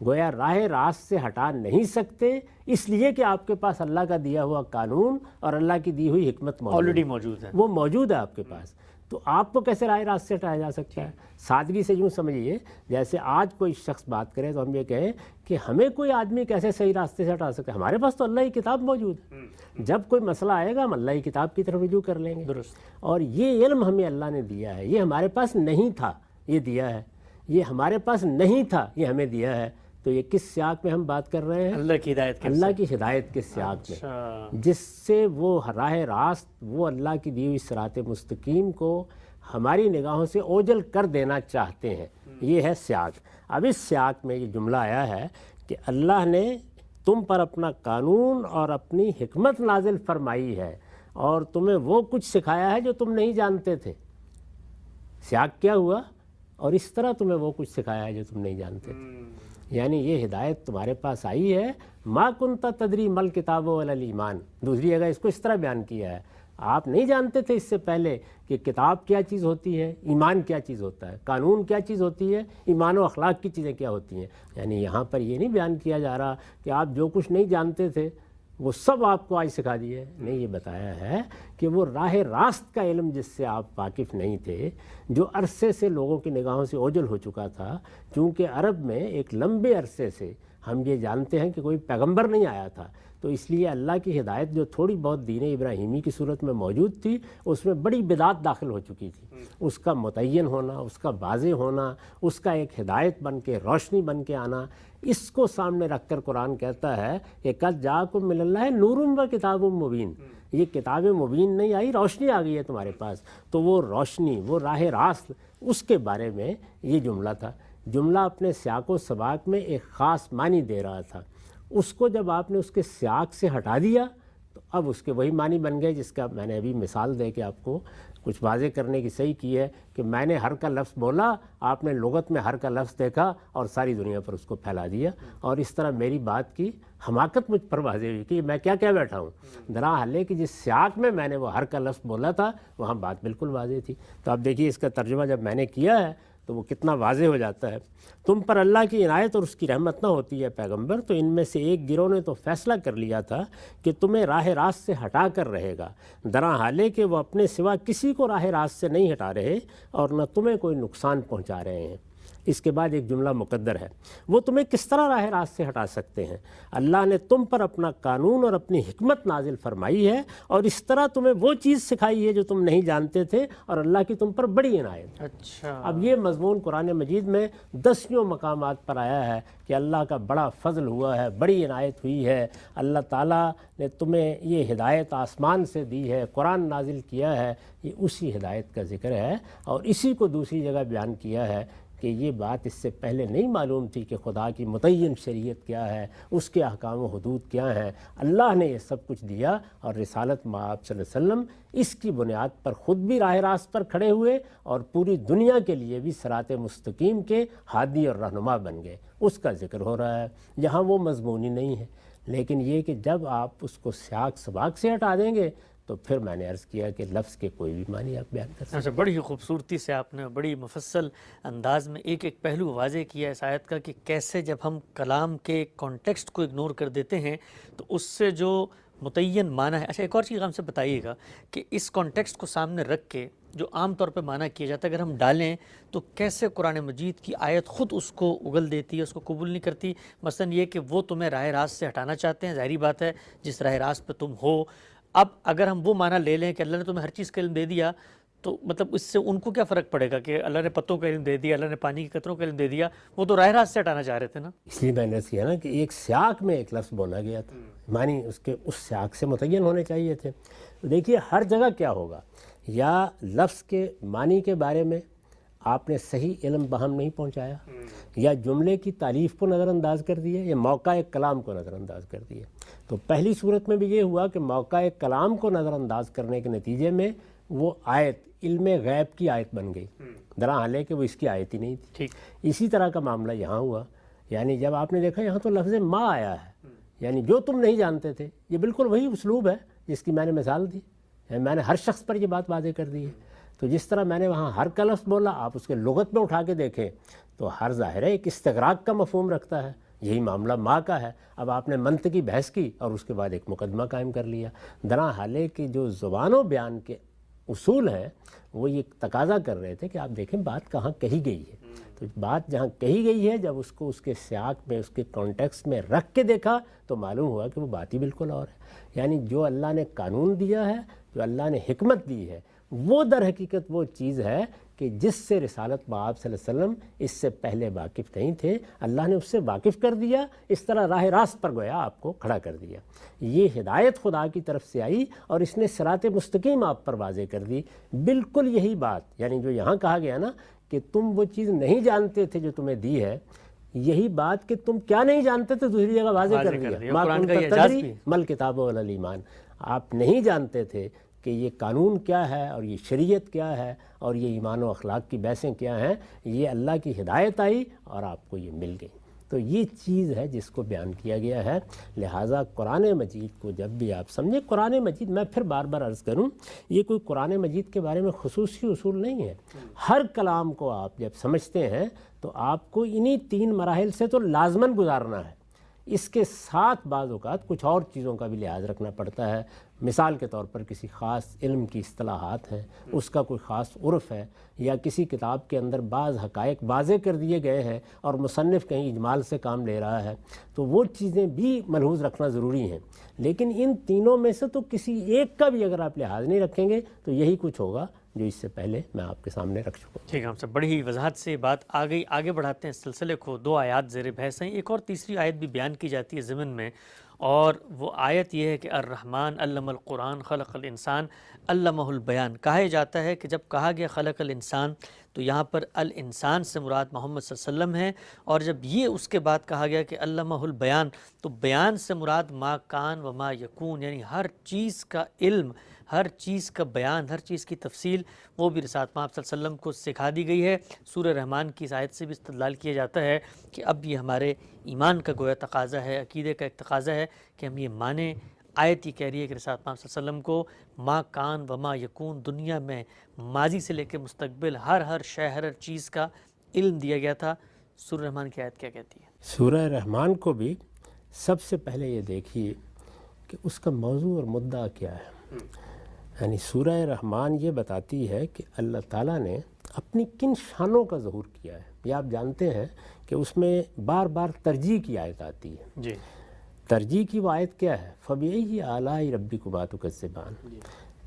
گویا راہ راست سے ہٹا نہیں سکتے اس لیے کہ آپ کے پاس اللہ کا دیا ہوا قانون اور اللہ کی دی ہوئی حکمت آلریڈی موجود ہے، وہ موجود ہے آپ کے پاس، تو آپ کو کیسے راہ راست سے ہٹایا جا سکتا ہے؟ سادگی سے یوں سمجھیے جیسے آج کوئی شخص بات کرے تو ہم یہ کہیں کہ ہمیں کوئی آدمی کیسے صحیح راستے سے ہٹا سکتا ہے؟ ہمارے پاس تو اللہ کی کتاب موجود ہے، جب کوئی مسئلہ آئے گا ہم اللہ کی کتاب کی طرف رجوع کر لیں گے۔ درست۔ اور یہ علم ہمیں اللہ نے دیا ہے، یہ ہمارے پاس نہیں تھا، یہ دیا ہے، یہ ہمارے پاس نہیں تھا، یہ ہمیں دیا ہے۔ تو یہ کس سیاق میں ہم بات کر رہے ہیں؟ اللہ کی ہدایت کے، اللہ کی ہدایت کے سیاق میں، جس سے وہ راہ راست، وہ اللہ کی دی ہوئی صراط مستقیم کو ہماری نگاہوں سے اوجھل کر دینا چاہتے ہیں۔ یہ ہے سیاق۔ اب اس سیاق میں یہ جملہ آیا ہے کہ اللہ نے تم پر اپنا قانون اور اپنی حکمت نازل فرمائی ہے اور تمہیں وہ کچھ سکھایا ہے جو تم نہیں جانتے تھے. سیاق کیا ہوا؟ اور اس طرح تمہیں وہ کچھ سکھایا ہے جو تم نہیں جانتے تھے. یعنی یہ ہدایت تمہارے پاس آئی ہے. ما کنت تدری مل کتاب ولا الایمان. دوسری جگہ اس کو اس طرح بیان کیا ہے، آپ نہیں جانتے تھے اس سے پہلے کہ کتاب کیا چیز ہوتی ہے، ایمان کیا چیز ہوتا ہے، قانون کیا چیز ہوتی ہے، ایمان و اخلاق کی چیزیں کیا ہوتی ہیں. یعنی یہاں پر یہ نہیں بیان کیا جا رہا کہ آپ جو کچھ نہیں جانتے تھے وہ سب آپ کو آج سکھا دیے. نہیں، یہ بتایا ہے کہ وہ راہ راست کا علم جس سے آپ واقف نہیں تھے، جو عرصے سے لوگوں کی نگاہوں سے اوجھل ہو چکا تھا. چونکہ عرب میں ایک لمبے عرصے سے ہم یہ جانتے ہیں کہ کوئی پیغمبر نہیں آیا تھا، تو اس لیے اللہ کی ہدایت جو تھوڑی بہت دین ابراہیمی کی صورت میں موجود تھی اس میں بڑی بدعت داخل ہو چکی تھی. اس کا متعین ہونا، اس کا واضح ہونا، اس کا ایک ہدایت بن کے، روشنی بن کے آنا، اس کو سامنے رکھ کر قرآن کہتا ہے کہ قد جاءکم من اللہ نور و کتاب مبین. یہ کتاب مبین نہیں آئی، روشنی آ گئی ہے تمہارے پاس. تو وہ روشنی، وہ راہ راست، اس کے بارے میں یہ جملہ تھا. جملہ اپنے سیاق و سباق میں ایک خاص معنی دے رہا تھا. اس کو جب آپ نے اس کے سیاق سے ہٹا دیا تو اب اس کے وہی معنی بن گئے جس کا میں نے ابھی مثال دے کے آپ کو کچھ واضح کرنے کی صحیح کی ہے کہ میں نے ہر کا لفظ بولا، آپ نے لغت میں ہر کا لفظ دیکھا اور ساری دنیا پر اس کو پھیلا دیا. اور اس طرح میری بات کی حماقت مجھ پر واضح ہوئی کہ میں کیا بیٹھا ہوں. درا حال ہے کہ جس سیاق میں میں نے وہ ہر کا لفظ بولا تھا وہاں بات بالکل واضح تھی. تو آپ دیکھیے اس کا ترجمہ جب میں نے کیا ہے تو وہ کتنا واضح ہو جاتا ہے. تم پر اللہ کی عنایت اور اس کی رحمت نہ ہوتی ہے پیغمبر، تو ان میں سے ایک گروہ نے تو فیصلہ کر لیا تھا کہ تمہیں راہ راست سے ہٹا کر رہے گا، درا حالے کہ وہ اپنے سوا کسی کو راہ راست سے نہیں ہٹا رہے اور نہ تمہیں کوئی نقصان پہنچا رہے ہیں. اس کے بعد ایک جملہ مقدر ہے، وہ تمہیں کس طرح راہ راست سے ہٹا سکتے ہیں؟ اللہ نے تم پر اپنا قانون اور اپنی حکمت نازل فرمائی ہے اور اس طرح تمہیں وہ چیز سکھائی ہے جو تم نہیں جانتے تھے، اور اللہ کی تم پر بڑی عنایت. اچھا، اب یہ مضمون قرآن مجید میں 10 مقامات پر آیا ہے کہ اللہ کا بڑا فضل ہوا ہے، بڑی عنایت ہوئی ہے. اللہ تعالیٰ نے تمہیں یہ ہدایت آسمان سے دی ہے، قرآن نازل کیا ہے. یہ اسی ہدایت کا ذکر ہے اور اسی کو دوسری جگہ بیان کیا ہے کہ یہ بات اس سے پہلے نہیں معلوم تھی کہ خدا کی متعین شریعت کیا ہے، اس کے احکام و حدود کیا ہیں. اللہ نے یہ سب کچھ دیا اور رسالت مآب صلی اللہ علیہ وسلم اس کی بنیاد پر خود بھی راہ راست پر کھڑے ہوئے اور پوری دنیا کے لیے بھی صراط مستقیم کے ہادی اور رہنما بن گئے. اس کا ذکر ہو رہا ہے. یہاں وہ مضمون ہی نہیں ہے، لیکن یہ کہ جب آپ اس کو سیاق سباق سے ہٹا دیں گے تو پھر میں نے عرض کیا کہ لفظ کے کوئی بھی معنی آپ بیان کر سکتے ہیں. اچھا، بڑی ہی خوبصورتی سے آپ نے بڑی مفصل انداز میں ایک ایک پہلو واضح کیا اس آیت کا کہ کیسے جب ہم کلام کے کانٹیکسٹ کو اگنور کر دیتے ہیں تو اس سے جو متعین معنی ہے. اچھا، ایک اور چیز ہم سے بتائیے گا کہ اس کانٹیکسٹ کو سامنے رکھ کے جو عام طور پہ معنی کیا جاتا ہے اگر ہم ڈالیں تو کیسے قرآن مجید کی آیت خود اس کو اگل دیتی ہے، اس کو قبول نہیں کرتی. مثلا یہ کہ وہ تمہیں راہ راست سے ہٹانا چاہتے ہیں، ظاہری بات ہے جس راہ راست پہ تم ہو. اب اگر ہم وہ معنی لے لیں کہ اللہ نے تمہیں ہر چیز کا علم دے دیا تو مطلب اس سے ان کو کیا فرق پڑے گا کہ اللہ نے پتوں کا علم دے دیا، اللہ نے پانی کے قطروں کا علم دے دیا، وہ تو راہ راست سے ہٹانا چاہ رہے تھے نا. اس لیے میں نے کیا نا کہ ایک سیاق میں ایک لفظ بولا گیا تھا، معنی اس کے اس سیاق سے متعین ہونے چاہیے تھے. دیکھیے ہر جگہ کیا ہوگا، یا لفظ کے معنی کے بارے میں آپ نے صحیح علم بہم نہیں پہنچایا، یا جملے کی تعریف کو نظر انداز کر دیا، یا موقع کلام کو نظر انداز کر دیا. تو پہلی صورت میں بھی یہ ہوا کہ موقع کلام کو نظر انداز کرنے کے نتیجے میں وہ آیت علم غیب کی آیت بن گئی، درا حال ہے کہ وہ اس کی آیت ہی نہیں تھی. اسی طرح کا معاملہ یہاں ہوا. یعنی جب آپ نے دیکھا یہاں تو لفظ ما آیا ہے، یعنی جو تم نہیں جانتے تھے، یہ بالکل وہی اسلوب ہے جس کی میں نے مثال دی. میں نے ہر شخص پر یہ بات واضح کر دی ہے. تو جس طرح میں نے وہاں ہر کا لفظ بولا، آپ اس کے لغت میں اٹھا کے دیکھیں تو ہر ظاہر ہے ایک استغراق کا مفہوم رکھتا ہے. یہی معاملہ ماں کا ہے. اب آپ نے منطقی بحث کی اور اس کے بعد ایک مقدمہ قائم کر لیا. درا حالے کہ جو زبان و بیان کے اصول ہیں وہ یہ تقاضا کر رہے تھے کہ آپ دیکھیں بات کہاں کہی گئی ہے. تو بات جہاں کہی گئی ہے جب اس کو اس کے سیاق میں، اس کے کانٹیکسٹ میں رکھ کے دیکھا تو معلوم ہوا کہ وہ بات ہی بالکل اور ہے. یعنی جو اللہ نے قانون دیا ہے، جو اللہ نے حکمت دی ہے، وہ در حقیقت وہ چیز ہے کہ جس سے رسالت مآب صلی اللہ علیہ وسلم اس سے پہلے واقف نہیں تھے. اللہ نے اس سے واقف کر دیا، اس طرح راہ راست پر گویا آپ کو کھڑا کر دیا. یہ ہدایت خدا کی طرف سے آئی اور اس نے صراط مستقیم آپ پر واضح کر دی. بالکل یہی بات، یعنی جو یہاں کہا گیا نا کہ تم وہ چیز نہیں جانتے تھے جو تمہیں دی ہے، یہی بات کہ تم کیا نہیں جانتے تھے دوسری جگہ واضح کر دیا. ما کنت تدری مل کتاب ولا الایمان. آپ نہیں جانتے تھے کہ یہ قانون کیا ہے اور یہ شریعت کیا ہے اور یہ ایمان و اخلاق کی بحثیں کیا ہیں، یہ اللہ کی ہدایت آئی اور آپ کو یہ مل گئی۔ تو یہ چیز ہے جس کو بیان کیا گیا ہے۔ لہٰذا قرآن مجید کو جب بھی آپ سمجھیں، قرآن مجید، میں پھر بار بار عرض کروں، یہ کوئی قرآن مجید کے بارے میں خصوصی اصول نہیں ہے۔ ہر کلام کو آپ جب سمجھتے ہیں تو آپ کو انہی 3 مراحل سے تو لازماً گزارنا ہے۔ اس کے ساتھ بعض اوقات کچھ اور چیزوں کا بھی لحاظ رکھنا پڑتا ہے۔ مثال کے طور پر کسی خاص علم کی اصطلاحات ہیں، اس کا کوئی خاص عرف ہے، یا کسی کتاب کے اندر بعض حقائق واضح کر دیے گئے ہیں اور مصنف کہیں اجمال سے کام لے رہا ہے، تو وہ چیزیں بھی ملحوظ رکھنا ضروری ہیں۔ لیکن ان تینوں میں سے تو کسی ایک کا بھی اگر آپ لحاظ نہیں رکھیں گے تو یہی کچھ ہوگا جو اس سے پہلے میں آپ کے سامنے رکھ چکا ہوں۔ ٹھیک ہے، ہم سب بڑی ہی وضاحت سے بات آ گئی۔ آگے بڑھاتے ہیں سلسلے کو۔ 2 آیات زیر بحث ہیں، ایک اور تیسری آیت بھی بیان کی جاتی ہے ضمن میں، اور وہ آیت یہ ہے کہ الرحمن علم القرآن خلق الانسان علمہ البیان۔ کہا جاتا ہے کہ جب کہا گیا خلق الانسان تو یہاں پر الانسان سے مراد محمد صلی اللہ علیہ وسلم ہے، اور جب یہ اس کے بعد کہا گیا کہ علمہ البیان تو بیان سے مراد ما کان و ما یکون، یعنی ہر چیز کا علم، ہر چیز کا بیان، ہر چیز کی تفصیل وہ بھی رسالت محمد صلی اللہ علیہ وسلم کو سکھا دی گئی ہے۔ سورہ رحمان کی اس آیت سے بھی استدلال کیا جاتا ہے کہ اب یہ ہمارے ایمان کا گویا تقاضا ہے، عقیدے کا ایک تقاضا ہے کہ ہم یہ مانیں۔ آیت یہ کہہ رہی ہے کہ رسالت محمد صلی اللہ علیہ وسلم کو ما کان و ما یکون، دنیا میں ماضی سے لے کے مستقبل ہر شے، ہر چیز کا علم دیا گیا تھا۔ سورہ رحمان کی آیت کیا کہتی ہے؟ سورہ رحمان کو بھی سب سے پہلے یہ دیکھیے کہ اس کا موضوع اور مدعا کیا ہے۔ یعنی سورہ رحمان یہ بتاتی ہے کہ اللہ تعالیٰ نے اپنی کن شانوں کا ظہور کیا ہے۔ یہ آپ جانتے ہیں کہ اس میں بار بار ترجیح کی آیت آتی ہے۔ جی، ترجیح کی وہ آیت کیا ہے؟ فَبِأَيِّ آلَاءِ رَبِّكُمَا تُكَذِّبَانِ۔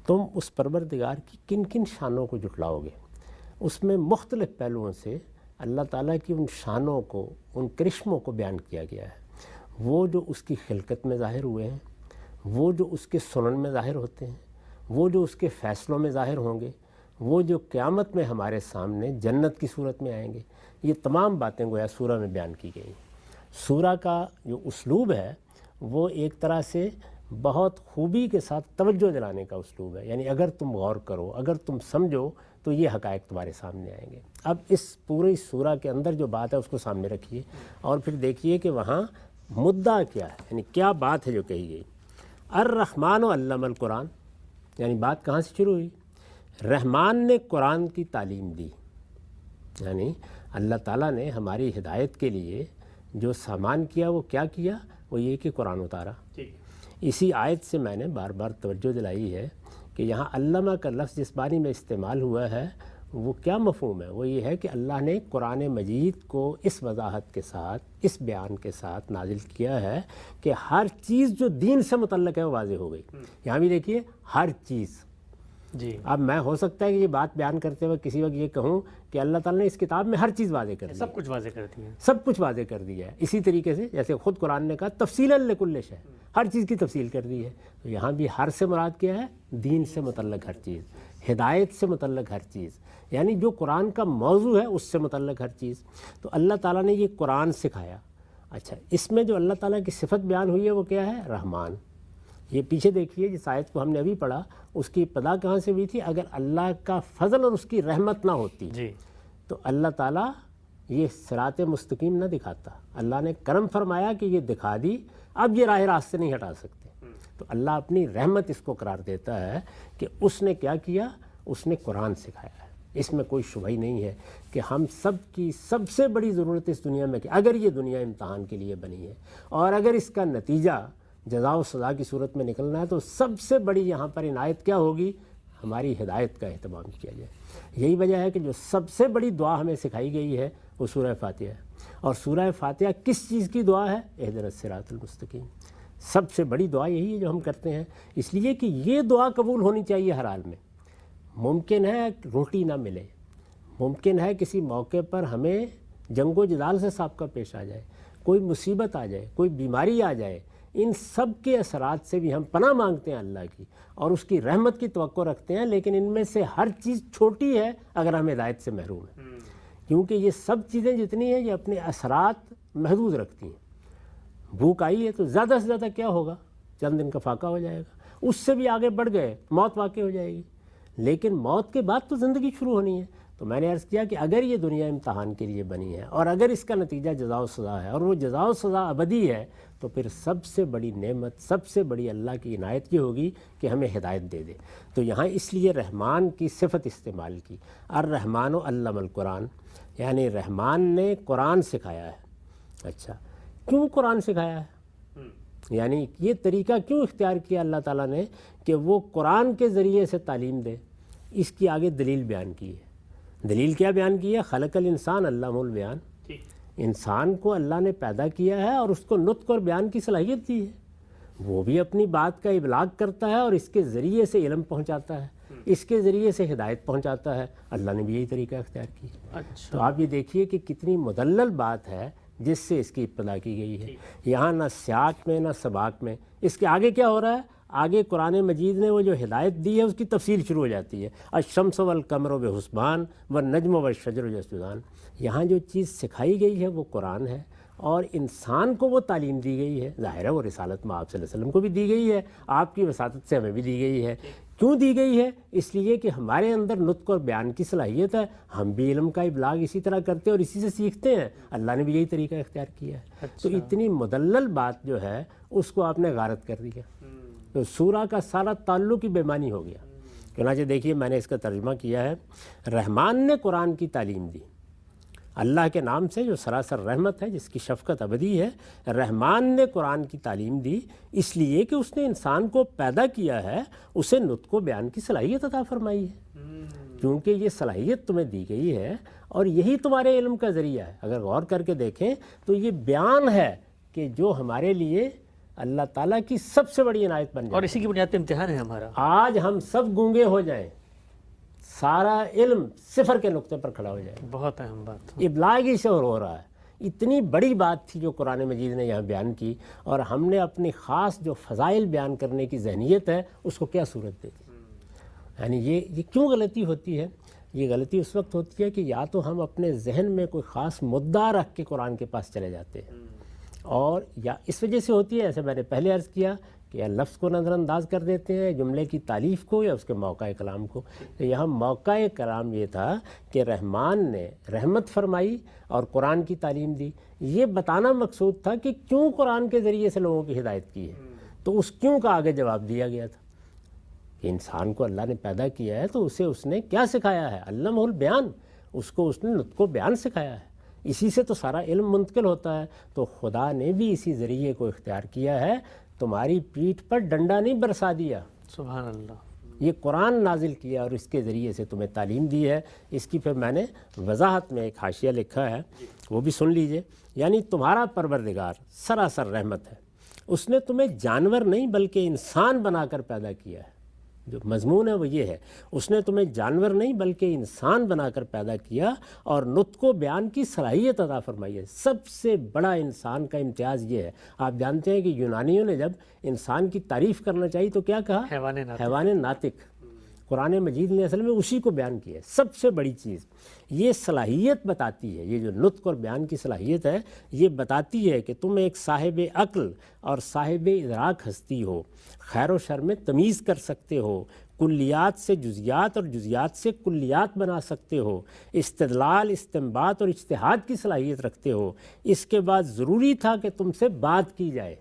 تم اس پروردگار کی کن کن شانوں کو جھٹلاؤ گے۔ اس میں مختلف پہلوؤں سے اللہ تعالیٰ کی ان شانوں کو، ان کرشموں کو بیان کیا گیا ہے۔ وہ جو اس کی خلقت میں ظاہر ہوئے ہیں، وہ جو اس کے سنن میں ظاہر ہوتے ہیں، وہ جو اس کے فیصلوں میں ظاہر ہوں گے، وہ جو قیامت میں ہمارے سامنے جنت کی صورت میں آئیں گے، یہ تمام باتیں گویا سورہ میں بیان کی گئی ہیں۔ سورہ کا جو اسلوب ہے وہ ایک طرح سے بہت خوبی کے ساتھ توجہ دلانے کا اسلوب ہے۔ یعنی اگر تم غور کرو، اگر تم سمجھو تو یہ حقائق تمہارے سامنے آئیں گے۔ اب اس پوری سورہ کے اندر جو بات ہے اس کو سامنے رکھیے اور پھر دیکھیے کہ وہاں مدعا کیا ہے، یعنی کیا بات ہے جو کہی گئی۔ الرحمن علم القرآن، یعنی بات کہاں سے شروع ہوئی؟ رحمان نے قرآن کی تعلیم دی، یعنی اللہ تعالیٰ نے ہماری ہدایت کے لیے جو سامان کیا وہ کیا کیا؟ وہ یہ کہ قرآن اتارا۔ اسی آیت سے میں نے بار بار توجہ دلائی ہے کہ یہاں علامہ کا لفظ جس بانی میں استعمال ہوا ہے وہ کیا مفہوم ہے؟ وہ یہ ہے کہ اللہ نے قرآن مجید کو اس وضاحت کے ساتھ، اس بیان کے ساتھ نازل کیا ہے کہ ہر چیز جو دین سے متعلق ہے وہ واضح ہو گئی۔ یہاں بھی دیکھیے ہر چیز۔ جی، اب میں ہو سکتا ہے کہ یہ بات بیان کرتے ہوئے کسی وقت یہ کہوں کہ اللہ تعالیٰ نے اس کتاب میں ہر چیز واضح کر دی، سب کچھ واضح کرتی ہیں، سب کچھ واضح کر دیا ہے۔ اسی طریقے سے جیسے خود قرآن نے کہا تفصیلاً لکل شیء، ہر چیز کی تفصیل کر دی ہے، تو یہاں بھی ہر سے مراد کیا ہے؟ دین سے متعلق ہر چیز، ہدایت سے متعلق ہر چیز، یعنی جو قرآن کا موضوع ہے اس سے متعلق ہر چیز۔ تو اللہ تعالیٰ نے یہ قرآن سکھایا۔ اچھا، اس میں جو اللہ تعالیٰ کی صفت بیان ہوئی ہے وہ کیا ہے؟ رحمان۔ یہ پیچھے دیکھیے جس آیت کو ہم نے ابھی پڑھا اس کی ابتدا کہاں سے ہوئی تھی؟ اگر اللہ کا فضل اور اس کی رحمت نہ ہوتی جی، تو اللہ تعالیٰ یہ صراط مستقیم نہ دکھاتا۔ اللہ نے کرم فرمایا کہ یہ دکھا دی، اب یہ راہ راست سے نہیں ہٹا سکتے۔ تو اللہ اپنی رحمت اس کو قرار دیتا ہے کہ اس نے کیا کیا؟ اس نے قرآن سکھایا ہے۔ اس میں کوئی شبہ ہی نہیں ہے کہ ہم سب کی سب سے بڑی ضرورت اس دنیا میں کہ اگر یہ دنیا امتحان کے لیے بنی ہے اور اگر اس کا نتیجہ جزا و سزا کی صورت میں نکلنا ہے تو سب سے بڑی یہاں پر عنایت کیا ہوگی؟ ہماری ہدایت کا اہتمام کیا جائے۔ یہی وجہ ہے کہ جو سب سے بڑی دعا ہمیں سکھائی گئی ہے وہ سورہ فاتحہ ہے۔ اور سورہ فاتحہ کس چیز کی دعا ہے؟ اہدنا الصراط المستقیم۔ سب سے بڑی دعا یہی ہے جو ہم کرتے ہیں، اس لیے کہ یہ دعا قبول ہونی چاہیے ہر حال میں۔ ممکن ہے روٹی نہ ملے، ممکن ہے کسی موقع پر ہمیں جنگ و جدال سے سابقہ پیش آ جائے، کوئی مصیبت آ جائے، کوئی بیماری آ جائے، ان سب کے اثرات سے بھی ہم پناہ مانگتے ہیں اللہ کی اور اس کی رحمت کی توقع رکھتے ہیں، لیکن ان میں سے ہر چیز چھوٹی ہے اگر ہم ہدایت سے محروم ہیں، کیونکہ یہ سب چیزیں جتنی ہیں یہ اپنے اثرات محدود رکھتی ہیں۔ بھوک آئی ہے تو زیادہ سے زیادہ کیا ہوگا؟ چند دن کا فاقہ ہو جائے گا، اس سے بھی آگے بڑھ گئے موت واقع ہو جائے گی، لیکن موت کے بعد تو زندگی شروع ہونی ہے۔ تو میں نے عرض کیا کہ اگر یہ دنیا امتحان کے لیے بنی ہے اور اگر اس کا نتیجہ جزا و سزا ہے اور وہ جزا و سزا ابدی ہے، تو پھر سب سے بڑی نعمت، سب سے بڑی اللہ کی عنایت یہ ہوگی کہ ہمیں ہدایت دے دے۔ تو یہاں اس لیے رحمان کی صفت استعمال کی، الرحمن علم القرآن، یعنی رحمان نے قرآن سکھایا ہے۔ اچھا، کیوں قرآن سکھایا ہے؟ یعنی یہ طریقہ کیوں اختیار کیا اللہ تعالیٰ نے کہ وہ قرآن کے ذریعے سے تعلیم دے؟ اس کی آگے دلیل بیان کی ہے۔ دلیل کیا بیان کی ہے؟ خلق الانسان علمہ البیان، انسان کو اللہ نے پیدا کیا ہے اور اس کو نطق اور بیان کی صلاحیت دی ہے۔ وہ بھی اپنی بات کا ابلاغ کرتا ہے اور اس کے ذریعے سے علم پہنچاتا ہے، اس کے ذریعے سے ہدایت پہنچاتا ہے۔ اللہ نے بھی یہی طریقہ اختیار کیا۔ اچھا، تو آپ یہ دیکھیے کہ کتنی مدلل بات ہے جس سے اس کی ابتدا کی گئی ہے۔ یہاں نہ سیاق میں نہ سباق میں، اس کے آگے کیا ہو رہا ہے؟ آگے قرآن مجید نے وہ جو ہدایت دی ہے اس کی تفصیل شروع ہو جاتی ہے، الشمس والقمر بحسبان والنجم والشجر یسجدان۔ یہاں جو چیز سکھائی گئی ہے وہ قرآن ہے، اور انسان کو وہ تعلیم دی گئی ہے۔ ظاہر ہے وہ رسالت میں آپ صلی اللہ علیہ وسلم کو بھی دی گئی ہے، آپ کی وساطت سے ہمیں بھی دی گئی ہے۔ کیوں دی گئی ہے؟ اس لیے کہ ہمارے اندر نطق اور بیان کی صلاحیت ہے، ہم بھی علم کا ابلاغ اسی طرح کرتے ہیں اور اسی سے سیکھتے ہیں۔ اللہ نے بھی یہی طریقہ اختیار کیا ہے۔ تو اتنی مدلل بات جو ہے اس کو آپ نے غارت کر دیا، تو سورہ کا سارا تعلق ہی بے معنی ہو گیا۔ چنانچہ دیکھیے میں نے اس کا ترجمہ کیا ہے، رحمان نے قرآن کی تعلیم دی، اللہ کے نام سے جو سراسر رحمت ہے، جس کی شفقت ابدی ہے۔ رحمان نے قرآن کی تعلیم دی اس لیے کہ اس نے انسان کو پیدا کیا ہے، اسے نطق و بیان کی صلاحیت عطا فرمائی ہے، کیونکہ یہ صلاحیت تمہیں دی گئی ہے اور یہی تمہارے علم کا ذریعہ ہے۔ اگر غور کر کے دیکھیں تو یہ بیان ہے کہ جو ہمارے لیے اللہ تعالیٰ کی سب سے بڑی عنایت بن جائے، اور اسی کی بنیاد پہ امتحان ہے ہمارا۔ آج ہم سب گونگے ہو جائیں، سارا علم صفر کے نقطے پر کھڑا ہو جائے، بہت اہم بات۔ ابلاغ ہی سے ہو رہا ہے۔ اتنی بڑی بات تھی جو قرآن مجید نے یہاں بیان کی، اور ہم نے اپنی خاص جو فضائل بیان کرنے کی ذہنیت ہے اس کو کیا صورت دے دی۔ یعنی یہ کیوں غلطی ہوتی ہے؟ یہ غلطی اس وقت ہوتی ہے کہ یا تو ہم اپنے ذہن میں کوئی خاص مدعا رکھ کے قرآن کے پاس چلے جاتے ہیں، اور یا اس وجہ سے ہوتی ہے، ایسے میں نے پہلے عرض کیا کہ یا لفظ کو نظر انداز کر دیتے ہیں، جملے کی تعلیف کو یا اس کے موقع کلام کو۔ تو یہاں موقع کلام یہ تھا کہ رحمان نے رحمت فرمائی اور قرآن کی تعلیم دی۔ یہ بتانا مقصود تھا کہ کیوں قرآن کے ذریعے سے لوگوں کی ہدایت کی ہے، تو اس کیوں کا آگے جواب دیا گیا تھا کہ انسان کو اللہ نے پیدا کیا ہے تو اسے اس نے کیا سکھایا ہے؟ علمہ البیان، اس کو اس نے نطق و بیان سکھایا ہے، اسی سے تو سارا علم منتقل ہوتا ہے۔ تو خدا نے بھی اسی ذریعے کو اختیار کیا ہے، تمہاری پیٹھ پر ڈنڈا نہیں برسا دیا، سبحان اللہ، یہ قرآن نازل کیا اور اس کے ذریعے سے تمہیں تعلیم دی ہے۔ اس کی پھر میں نے وضاحت میں ایک حاشیہ لکھا ہے، وہ بھی سن لیجئے۔ یعنی تمہارا پروردگار سراسر رحمت ہے، اس نے تمہیں جانور نہیں بلکہ انسان بنا کر پیدا کیا ہے۔ جو مضمون ہے وہ یہ ہے، اس نے تمہیں جانور نہیں بلکہ انسان بنا کر پیدا کیا اور نطق و بیان کی صلاحیت عطا فرمائی ہے۔ سب سے بڑا انسان کا امتیاز یہ ہے۔ آپ جانتے ہیں کہ یونانیوں نے جب انسان کی تعریف کرنا چاہیے تو کیا کہا؟ حیوان ناطق۔ قرآن مجید نے اصل میں اسی کو بیان کیا ہے۔ سب سے بڑی چیز یہ صلاحیت بتاتی ہے، یہ جو نطق اور بیان کی صلاحیت ہے یہ بتاتی ہے کہ تم ایک صاحب عقل اور صاحب ادراک ہستی ہو، خیر و شر میں تمیز کر سکتے ہو، کلیات سے جزیات اور جزیات سے کلیات بنا سکتے ہو، استدلال، استنباط اور اجتہاد کی صلاحیت رکھتے ہو۔ اس کے بعد ضروری تھا کہ تم سے بات کی جائے،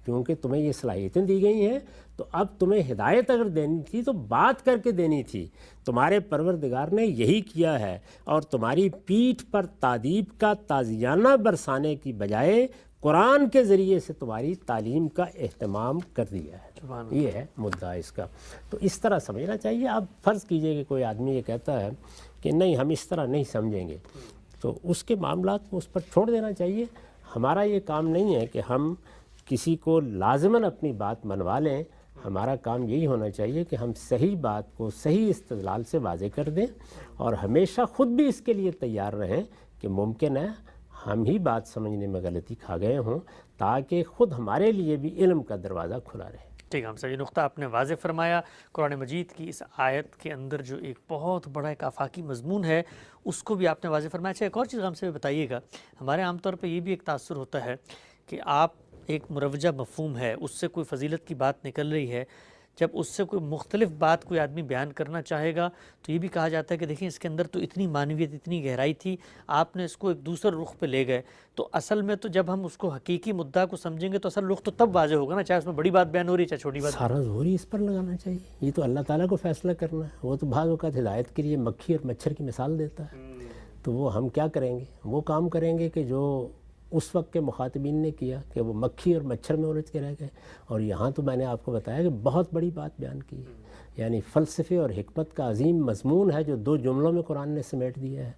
کیونکہ تمہیں یہ صلاحیتیں دی گئی ہیں، تو اب تمہیں ہدایت اگر دینی تھی تو بات کر کے دینی تھی۔ تمہارے پروردگار نے یہی کیا ہے، اور تمہاری پیٹھ پر تادیب کا تازیانہ برسانے کی بجائے قرآن کے ذریعے سے تمہاری تعلیم کا اہتمام کر دیا ہے۔ یہ ہے مدعا اس کا۔ تو اس طرح سمجھنا چاہیے۔ اب فرض کیجئے کہ کوئی آدمی یہ کہتا ہے کہ نہیں ہم اس طرح نہیں سمجھیں گے، تو اس کے معاملات کو اس پر چھوڑ دینا چاہیے۔ ہمارا یہ کام نہیں ہے کہ ہم کسی کو لازماً اپنی بات منوا لیں، ہمارا کام یہی ہونا چاہیے کہ ہم صحیح بات کو صحیح استدلال سے واضح کر دیں، اور ہمیشہ خود بھی اس کے لیے تیار رہیں کہ ممکن ہے ہم ہی بات سمجھنے میں غلطی کھا گئے ہوں، تاکہ خود ہمارے لیے بھی علم کا دروازہ کھلا رہے۔ ٹھیک ہے، ہم یہ نقطہ آپ نے واضح فرمایا۔ قرآن مجید کی اس آیت کے اندر جو ایک بہت بڑا ایک آفاقی مضمون ہے اس کو بھی آپ نے واضح فرمایا۔ اچھا، ایک اور چیز ہم سے بتائیے گا، ہمارے عام طور پہ یہ بھی ایک تاثر ہوتا ہے کہ آپ ایک مروجہ مفہوم ہے، اس سے کوئی فضیلت کی بات نکل رہی ہے، جب اس سے کوئی مختلف بات کوئی آدمی بیان کرنا چاہے گا تو یہ بھی کہا جاتا ہے کہ دیکھیں اس کے اندر تو اتنی معنویت، اتنی گہرائی تھی، آپ نے اس کو ایک دوسرے رخ پہ لے گئے۔ تو اصل میں تو جب ہم اس کو حقیقی مدعا کو سمجھیں گے تو اصل رخ تو تب واضح ہوگا نا، چاہے اس میں بڑی بات بیان ہو رہی ہے چاہے چھوٹی بات۔ سارا زور ہی اس پر لگانا چاہیے، یہ تو اللہ تعالیٰ کو فیصلہ کرنا ہے۔ وہ تو بعض اوقات ہدایت کے لیے مکھی اور مچھر کی مثال دیتا ہے، تو وہ ہم کیا کریں گے؟ وہ کام کریں گے کہ جو اس وقت کے مخاطبین نے کیا، کہ وہ مکھی اور مچھر میں الجھ کے رہ گئے۔ اور یہاں تو میں نے آپ کو بتایا کہ بہت بڑی بات بیان کی ہے، یعنی فلسفے اور حکمت کا عظیم مضمون ہے جو 2 جملوں میں قرآن نے سمیٹ دیا ہے۔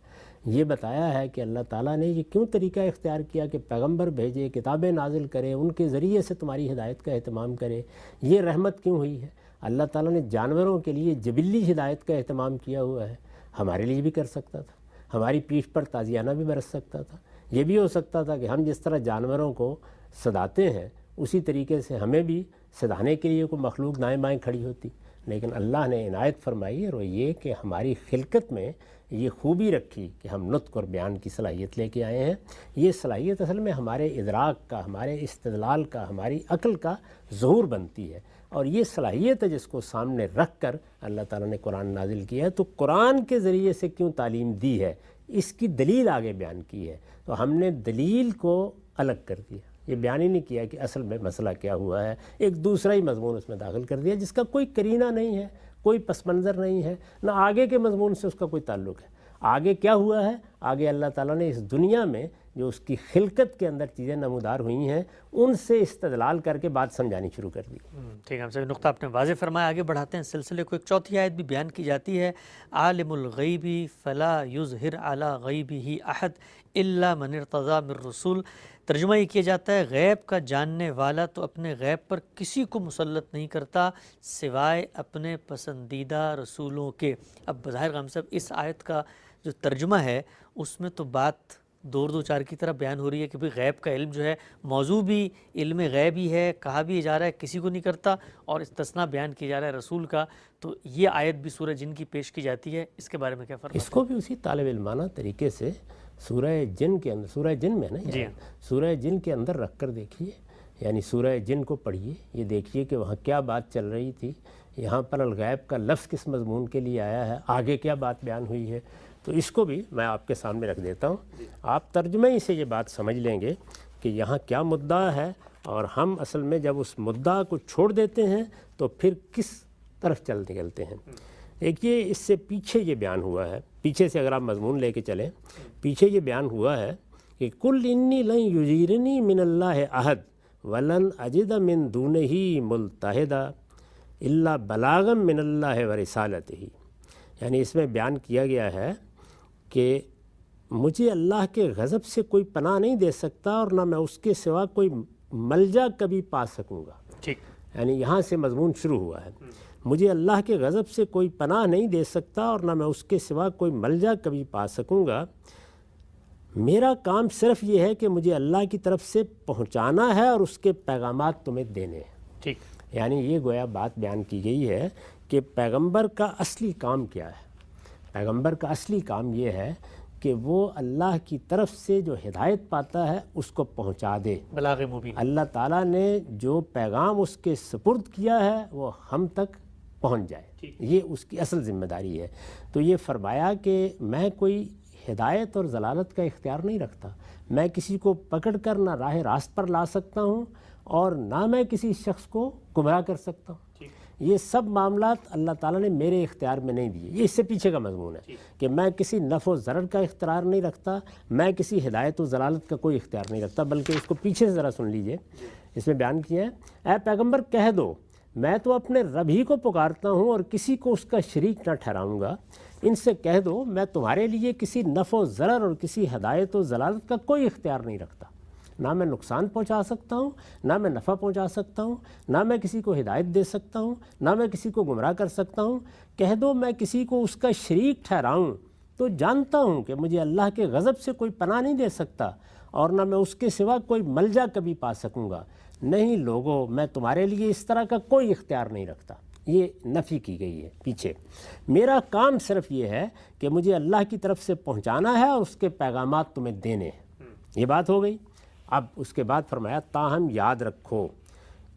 یہ بتایا ہے کہ اللہ تعالیٰ نے یہ کیوں طریقہ اختیار کیا کہ پیغمبر بھیجے، کتابیں نازل کرے، ان کے ذریعے سے تمہاری ہدایت کا اہتمام کرے۔ یہ رحمت کیوں ہوئی ہے؟ اللہ تعالیٰ نے جانوروں کے لیے جبلی ہدایت کا اہتمام کیا ہوا ہے، ہمارے لیے بھی کر سکتا تھا، ہماری پیٹھ پر تازیانہ بھی برس سکتا تھا۔ یہ بھی ہو سکتا تھا کہ ہم جس طرح جانوروں کو صداتے ہیں اسی طریقے سے ہمیں بھی صدانے کے لیے کوئی مخلوق دائیں بائیں کھڑی ہوتی، لیکن اللہ نے عنایت فرمائی، اور وہ یہ کہ ہماری خلقت میں یہ خوبی رکھی کہ ہم نطق اور بیان کی صلاحیت لے کے آئے ہیں۔ یہ صلاحیت اصل میں ہمارے ادراک کا، ہمارے استدلال کا، ہماری عقل کا ظہور بنتی ہے، اور یہ صلاحیت ہے جس کو سامنے رکھ کر اللہ تعالیٰ نے قرآن نازل کیا ہے۔ تو قرآن کے ذریعے سے کیوں تعلیم دی ہے، اس کی دلیل آگے بیان کی ہے، تو ہم نے دلیل کو الگ کر دیا، یہ بیان ہی نہیں کیا کہ اصل میں مسئلہ کیا ہوا ہے، ایک دوسرا ہی مضمون اس میں داخل کر دیا جس کا کوئی قرینہ نہیں ہے، کوئی پس منظر نہیں ہے، نہ آگے کے مضمون سے اس کا کوئی تعلق ہے۔ آگے کیا ہوا ہے؟ آگے اللہ تعالیٰ نے اس دنیا میں جو اس کی خلقت کے اندر چیزیں نمودار ہوئی ہیں ان سے استدلال کر کے بات سمجھانی شروع کر دی۔ ٹھیک ہے، ہم سے نقطہ آپ نے واضح فرمایا، آگے بڑھاتے ہیں سلسلے کو۔ ایک چوتھی آیت بھی بیان کی جاتی ہے، عالم الغیب فلا یظہر علی غیبہ احد الا من ارتضی من رسول۔ ترجمہ یہ کیا جاتا ہے غیب کا جاننے والا تو اپنے غیب پر کسی کو مسلط نہیں کرتا سوائے اپنے پسندیدہ رسولوں کے۔ اب بظاہر غام صاحب اس آیت کا جو ترجمہ ہے اس میں تو بات دو چار کی طرح بیان ہو رہی ہے کہ بھئی غیب کا علم جو ہے موضوع بھی علم غیب ہی ہے، کہا بھی جا رہا ہے کسی کو نہیں کرتا، اور استثناء بیان کیا جا رہا ہے رسول کا۔ تو یہ آیت بھی سورہ جن کی پیش کی جاتی ہے، اس کے بارے میں کیا فرماتے ہیں؟ اس کو بھی اسی طالب علمانہ طریقے سے سورہ جن کے اندر، سورہ جن میں نا، جی سورہ جن کے اندر رکھ کر دیکھیے، یعنی سورہ جن کو پڑھیے، یہ دیکھیے کہ وہاں کیا بات چل رہی تھی، یہاں پر الغیب کا لفظ کس مضمون کے لیے آیا ہے، آگے کیا بات بیان ہوئی ہے۔ تو اس کو بھی میں آپ کے سامنے رکھ دیتا ہوں، آپ ترجمے ہی سے یہ بات سمجھ لیں گے کہ یہاں کیا مدعا ہے، اور ہم اصل میں جب اس مدعا کو چھوڑ دیتے ہیں تو پھر کس طرف چل نکلتے ہیں۔ دیکھیے اس سے پیچھے یہ بیان ہوا ہے، پیچھے سے اگر آپ مضمون لے کے چلیں، پیچھے یہ بیان ہوا ہے کہ کل انی لن یجیرنی من اللہ احد ولن اجد من دونہ ملتحدا الا بلاغا من اللہ ورسالتہ۔ یعنی اس میں بیان کیا گیا ہے کہ مجھے اللہ کے غضب سے کوئی پناہ نہیں دے سکتا اور نہ میں اس کے سوا کوئی ملجا کبھی پا سکوں گا۔ ٹھیک، یعنی یہاں سے مضمون شروع ہوا ہے، مجھے اللہ کے غضب سے کوئی پناہ نہیں دے سکتا اور نہ میں اس کے سوا کوئی ملجا کبھی پا سکوں گا۔ میرا کام صرف یہ ہے کہ مجھے اللہ کی طرف سے پہنچانا ہے اور اس کے پیغامات تمہیں دینے ہیں۔ ٹھیک، یعنی یہ گویا بات بیان کی گئی ہے کہ پیغمبر کا اصلی کام کیا ہے۔ پیغمبر کا اصلی کام یہ ہے کہ وہ اللہ کی طرف سے جو ہدایت پاتا ہے اس کو پہنچا دے۔ بلاغ مبین۔ اللہ تعالیٰ نے جو پیغام اس کے سپرد کیا ہے وہ ہم تک پہنچ جائے، یہ اس کی اصل ذمہ داری ہے۔ تو یہ فرمایا کہ میں کوئی ہدایت اور ضلالت کا اختیار نہیں رکھتا، میں کسی کو پکڑ کر نہ راہ راست پر لا سکتا ہوں اور نہ میں کسی شخص کو گمراہ کر سکتا ہوں۔ یہ سب معاملات اللہ تعالیٰ نے میرے اختیار میں نہیں دیے، یہ اس سے پیچھے کا مضمون ہے کہ میں کسی نفع و ضرر کا اختیار نہیں رکھتا، میں کسی ہدایت و ضلالت کا کوئی اختیار نہیں رکھتا، بلکہ اس کو پیچھے سے ذرا سن لیجئے، اس میں بیان کیا ہے، اے پیغمبر کہہ دو میں تو اپنے رب ہی کو پکارتا ہوں اور کسی کو اس کا شریک نہ ٹھہراؤں گا۔ ان سے کہہ دو میں تمہارے لیے کسی نفع و ضرر اور کسی ہدایت و ضلالت کا کوئی اختیار نہیں رکھتا، نہ میں نقصان پہنچا سکتا ہوں، نہ میں نفع پہنچا سکتا ہوں، نہ میں کسی کو ہدایت دے سکتا ہوں، نہ میں کسی کو گمراہ کر سکتا ہوں۔ کہہ دو میں کسی کو اس کا شریک ٹھہراؤں تو جانتا ہوں کہ مجھے اللہ کے غضب سے کوئی پناہ نہیں دے سکتا اور نہ میں اس کے سوا کوئی ملجا کبھی پا سکوں گا۔ نہیں لوگو، میں تمہارے لیے اس طرح کا کوئی اختیار نہیں رکھتا۔ یہ نفی کی گئی ہے پیچھے۔ میرا کام صرف یہ ہے کہ مجھے اللہ کی طرف سے پہنچانا ہے اور اس کے پیغامات تمہیں دینے ہیں۔ یہ بات ہو گئی۔ اب اس کے بعد فرمایا تاہم یاد رکھو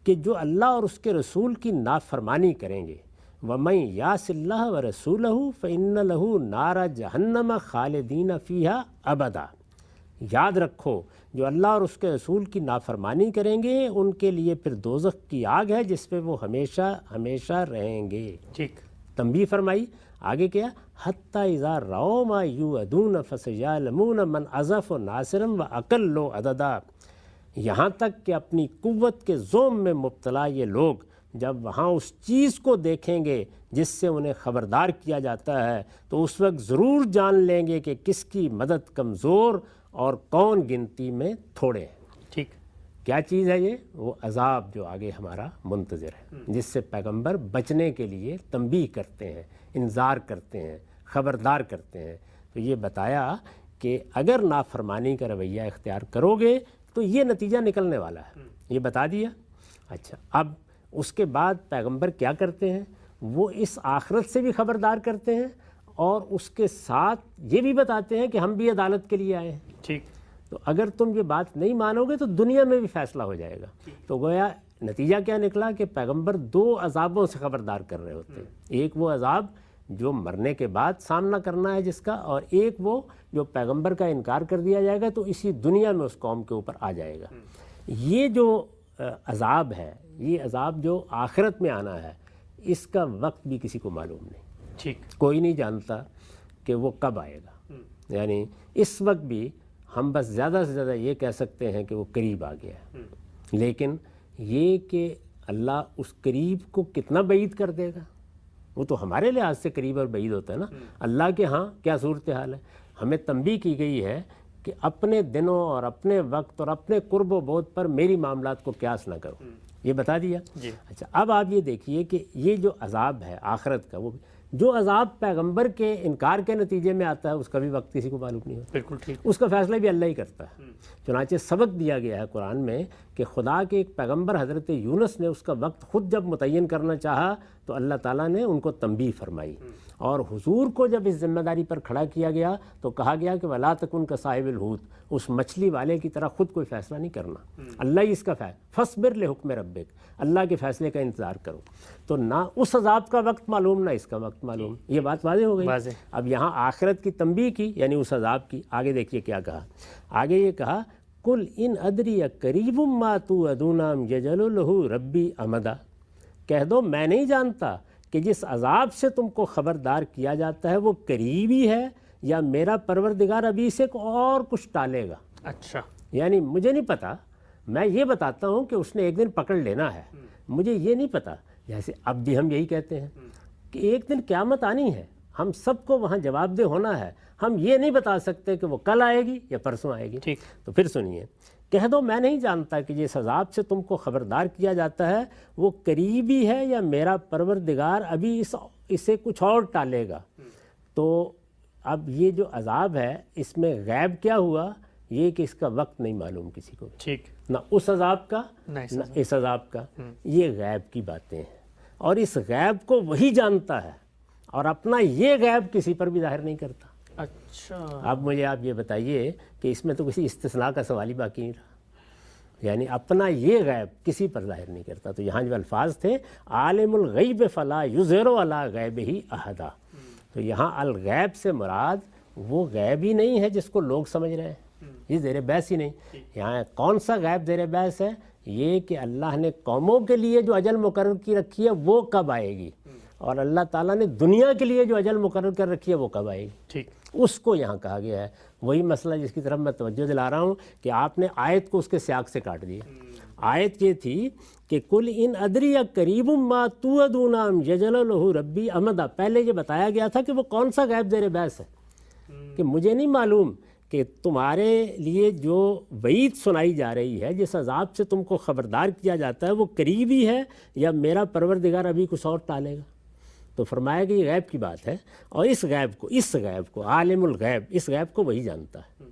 کہ جو اللہ اور اس کے رسول کی نافرمانی کریں گے، وَمَن يَعْصِ اللَّهَ وَرَسُولَهُ فَإِنَّ لَهُ نَارَ جَهَنَّمَ خَالِدِينَ فِيهَا أَبَدًا۔ یاد رکھو جو اللہ اور اس کے رسول کی نافرمانی کریں گے ان کے لیے پھر دوزخ کی آگ ہے جس پہ وہ ہمیشہ ہمیشہ رہیں گے۔ ٹھیک، تنبیہ فرمائی آگے کیا، حتیٰ اذا رأوا ما یوعدون فسیعلمون من اضعف ناصرا واقل عددا، یہاں تک کہ اپنی قوت کے زوم میں مبتلا یہ لوگ جب وہاں اس چیز کو دیکھیں گے جس سے انہیں خبردار کیا جاتا ہے تو اس وقت ضرور جان لیں گے کہ کس کی مدد کمزور اور کون گنتی میں تھوڑے ہیں۔ ٹھیک، کیا چیز ہے یہ؟ وہ عذاب جو آگے ہمارا منتظر ہے، جس سے پیغمبر بچنے کے لیے تنبیہ کرتے ہیں، انذار کرتے ہیں، خبردار کرتے ہیں۔ تو یہ بتایا کہ اگر نافرمانی کا رویہ اختیار کرو گے تو یہ نتیجہ نکلنے والا ہے، یہ بتا دیا۔ اچھا، اب اس کے بعد پیغمبر کیا کرتے ہیں؟ وہ اس آخرت سے بھی خبردار کرتے ہیں اور اس کے ساتھ یہ بھی بتاتے ہیں کہ ہم بھی عدالت کے لیے آئے ہیں۔ ٹھیک، تو اگر تم یہ بات نہیں مانو گے تو دنیا میں بھی فیصلہ ہو جائے گا۔ تو گویا نتیجہ کیا نکلا کہ پیغمبر دو عذابوں سے خبردار کر رہے ہوتے ہیں، ایک وہ عذاب جو مرنے کے بعد سامنا کرنا ہے جس کا، اور ایک وہ جو پیغمبر کا انکار کر دیا جائے گا تو اسی دنیا میں اس قوم کے اوپر آ جائے گا۔ یہ جو عذاب ہے، یہ عذاب جو آخرت میں آنا ہے، اس کا وقت بھی کسی کو معلوم نہیں، ٹھیک، کوئی نہیں جانتا کہ وہ کب آئے گا۔ یعنی اس وقت بھی ہم بس زیادہ سے زیادہ یہ کہہ سکتے ہیں کہ وہ قریب آ گیا ہے، لیکن یہ کہ اللہ اس قریب کو کتنا بعید کر دے گا وہ تو ہمارے لحاظ سے قریب اور بعید ہوتا ہے نا، اللہ کے ہاں کیا صورتحال ہے۔ ہمیں تنبیہ کی گئی ہے کہ اپنے دنوں اور اپنے وقت اور اپنے قرب و بعد پر میری معاملات کو قیاس نہ کرو، یہ بتا دیا۔ اچھا، اب آپ یہ دیکھیے کہ یہ جو عذاب ہے آخرت کا، وہ جو عذاب پیغمبر کے انکار کے نتیجے میں آتا ہے اس کا بھی وقت کسی کو معلوم نہیں ہوتا، بالکل ٹھیک، اس کا فیصلہ بھی اللہ ہی کرتا ہے۔ چنانچہ سبق دیا گیا ہے قرآن میں کہ خدا کے ایک پیغمبر حضرت یونس نے اس کا وقت خود جب متعین کرنا چاہا تو اللہ تعالیٰ نے ان کو تنبیہ فرمائی، اور حضور کو جب اس ذمہ داری پر کھڑا کیا گیا تو کہا گیا کہ وَلَا تَكُنْ كَصَاحِبِ الْحُوتِ، اس مچھلی والے کی طرح خود کوئی فیصلہ نہیں کرنا، اللہ ہی اس کا فیصلہ، فَاصْبِرْ لِحُكْمِ رَبِّكَ، اللہ کے فیصلے کا انتظار کرو۔ تو نہ اس عذاب کا وقت معلوم نہ اس کا وقت معلوم، یہ بات واضح ہو گئی۔ اب یہاں آخرت کی تنبیہ کی، یعنی اس عذاب کی۔ آگے دیکھیے کیا کہا، آگے یہ کہا قُلْ إِنْ أَدْرِيَ قَرِيبٌ مَّا تُوعَدُونَ أَمْ يَجْعَلُ لَهُ رَبِّي أَمَدًا، کہہ دو میں نہیں جانتا کہ جس عذاب سے تم کو خبردار کیا جاتا ہے وہ قریبی ہے یا میرا پروردگار ابھی سے اور کچھ ٹالے گا۔ اچھا، یعنی مجھے نہیں پتا، میں یہ بتاتا ہوں کہ اس نے ایک دن پکڑ لینا ہے، مجھے یہ نہیں پتا۔ جیسے اب بھی ہم یہی کہتے ہیں کہ ایک دن قیامت آنی ہے، ہم سب کو وہاں جواب دہ ہونا ہے، ہم یہ نہیں بتا سکتے کہ وہ کل آئے گی یا پرسوں آئے گی۔ ٹھیک، تو پھر سنیے، کہہ دو میں نہیں جانتا کہ جس عذاب سے تم کو خبردار کیا جاتا ہے وہ قریبی ہے یا میرا پروردگار ابھی اسے کچھ اور ٹالے گا۔ تو اب یہ جو عذاب ہے اس میں غیب کیا ہوا، یہ کہ اس کا وقت نہیں معلوم کسی کو، ٹھیک، نہ اس عذاب کا نہ نہ اس عذاب کا، یہ غیب کی باتیں ہیں، اور اس غیب کو وہی جانتا ہے اور اپنا یہ غیب کسی پر بھی ظاہر نہیں کرتا۔ اچھا، اب مجھے آپ یہ بتائیے کہ اس میں تو کسی استثناء کا سوال ہی باقی نہیں رہا، یعنی اپنا یہ غیب کسی پر ظاہر نہیں کرتا۔ تو یہاں جو الفاظ تھے عالم الغیب فلا یظہر علی غیبہ احدا، تو یہاں الغیب سے مراد وہ غیب ہی نہیں ہے جس کو لوگ سمجھ رہے ہیں، یہ زیر بحث ہی نہیں۔ یہاں کون سا غیب زیر بحث ہے؟ یہ کہ اللہ نے قوموں کے لیے جو اجل مقرر کی رکھی ہے وہ کب آئے گی، اور اللہ تعالیٰ نے دنیا کے لیے جو اجل مقرر کر رکھی ہے وہ کب آئے گی، ٹھیک، اس کو یہاں کہا گیا ہے۔ وہی مسئلہ جس کی طرف میں توجہ دلا رہا ہوں کہ آپ نے آیت کو اس کے سیاق سے کاٹ دیا۔ آیت یہ تھی کہ قُلْ إِنْ أَدْرِيَ قَرِيبٌ مَّا تُوعَدُونَ أَمْ يَجْعَلُ لَهُ رَبِّي أَمَدًا، پہلے یہ بتایا گیا تھا کہ وہ کون سا غیب زیر بحث ہے، کہ مجھے نہیں معلوم کہ تمہارے لیے جو وعید سنائی جا رہی ہے، جس عذاب سے تم کو خبردار کیا جاتا ہے وہ قریبی ہے یا میرا پروردگار ابھی کچھ اور ٹالے گا۔ تو فرمایا کہ یہ غیب کی بات ہے، اور اس غیب کو عالم الغیب، اس غیب کو وہی جانتا ہے۔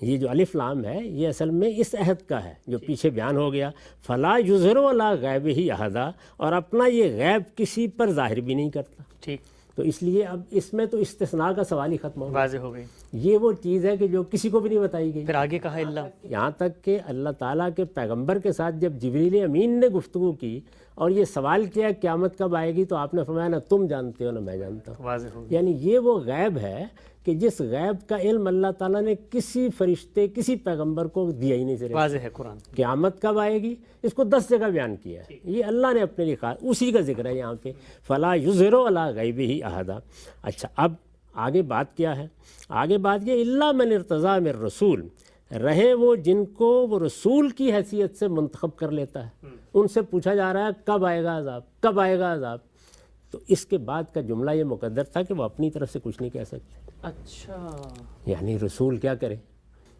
یہ جو الف لام ہے یہ اصل میں اس عہد کا ہے جو پیچھے بیان ہو گیا، فلا یظہر علی غیبہ احدا، اور اپنا یہ غیب کسی پر ظاہر بھی نہیں کرتا۔ ٹھیک، تو اس لیے اب اس میں تو استثناء کا سوال ہی ختم ہو گیا، واضح ہو گئی. یہ وہ چیز ہے کہ جو کسی کو بھی نہیں بتائی گئی. پھر آگے کہا اللہ، یہاں تک کہ اللہ تعالیٰ کے پیغمبر کے ساتھ جب جبریل امین نے گفتگو کی اور یہ سوال کیا قیامت کب آئے گی، تو آپ نے فرمایا نہ تم جانتے ہو نہ میں جانتا ہوں. واضح ہو گئی. یعنی یہ وہ غیب ہے کہ جس غیب کا علم اللہ تعالیٰ نے کسی فرشتے کسی پیغمبر کو دیا ہی نہیں. صرف واضح ہے قرآن. قیامت کب آئے گی اس کو 10 جگہ بیان کیا ہے، یہ اللہ نے اپنے لیے کہا، اسی کا ذکر ہے یہاں پہ. فلا یظہر علی غیبہ احدا. اچھا اب آگے بات کیا ہے؟ آگے بات یہ الا من ارتضی من رسول، رہے وہ جن کو وہ رسول کی حیثیت سے منتخب کر لیتا ہے. ان سے پوچھا جا رہا ہے کب آئے گا عذاب، کب آئے گا عذاب. تو اس کے بعد کا جملہ یہ مقدر تھا کہ وہ اپنی طرف سے کچھ نہیں کہہ سکتے. اچھا، یعنی رسول کیا کرے؟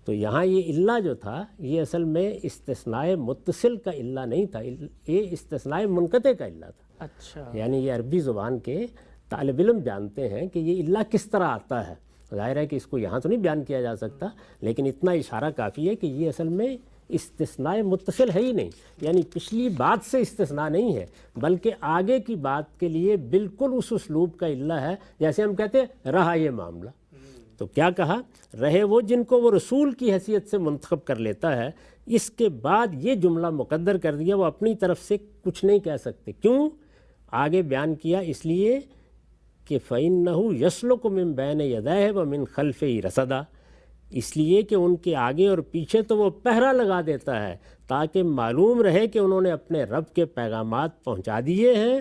تو یہاں یہ اللہ جو تھا یہ اصل میں استثناء متصل کا اللہ نہیں تھا، یہ استثناء منقطع کا اللہ تھا. اچھا، یعنی یہ عربی زبان کے طالب علم جانتے ہیں کہ یہ اللہ کس طرح آتا ہے. ظاہر ہے کہ اس کو یہاں تو نہیں بیان کیا جا سکتا، لیکن اتنا اشارہ کافی ہے کہ یہ اصل میں استثناء متصل ہے ہی نہیں. یعنی پچھلی بات سے استثناء نہیں ہے، بلکہ آگے کی بات کے لیے بالکل اس اسلوب کا اللہ ہے جیسے ہم کہتے ہیں رہا یہ معاملہ. تو کیا کہا؟ رہے وہ جن کو وہ رسول کی حیثیت سے منتخب کر لیتا ہے. اس کے بعد یہ جملہ مقدر کر دیا وہ اپنی طرف سے کچھ نہیں کہہ سکتے. کیوں؟ آگے بیان کیا اس لیے کہ فَإِنَّهُ يَسْلُكُ مِن بَيْنِ يَدَيْهِ وَمِن خَلْفِهِ رَصَدًا. اس لیے کہ ان کے آگے اور پیچھے تو وہ پہرا لگا دیتا ہے تاکہ معلوم رہے کہ انہوں نے اپنے رب کے پیغامات پہنچا دیے ہیں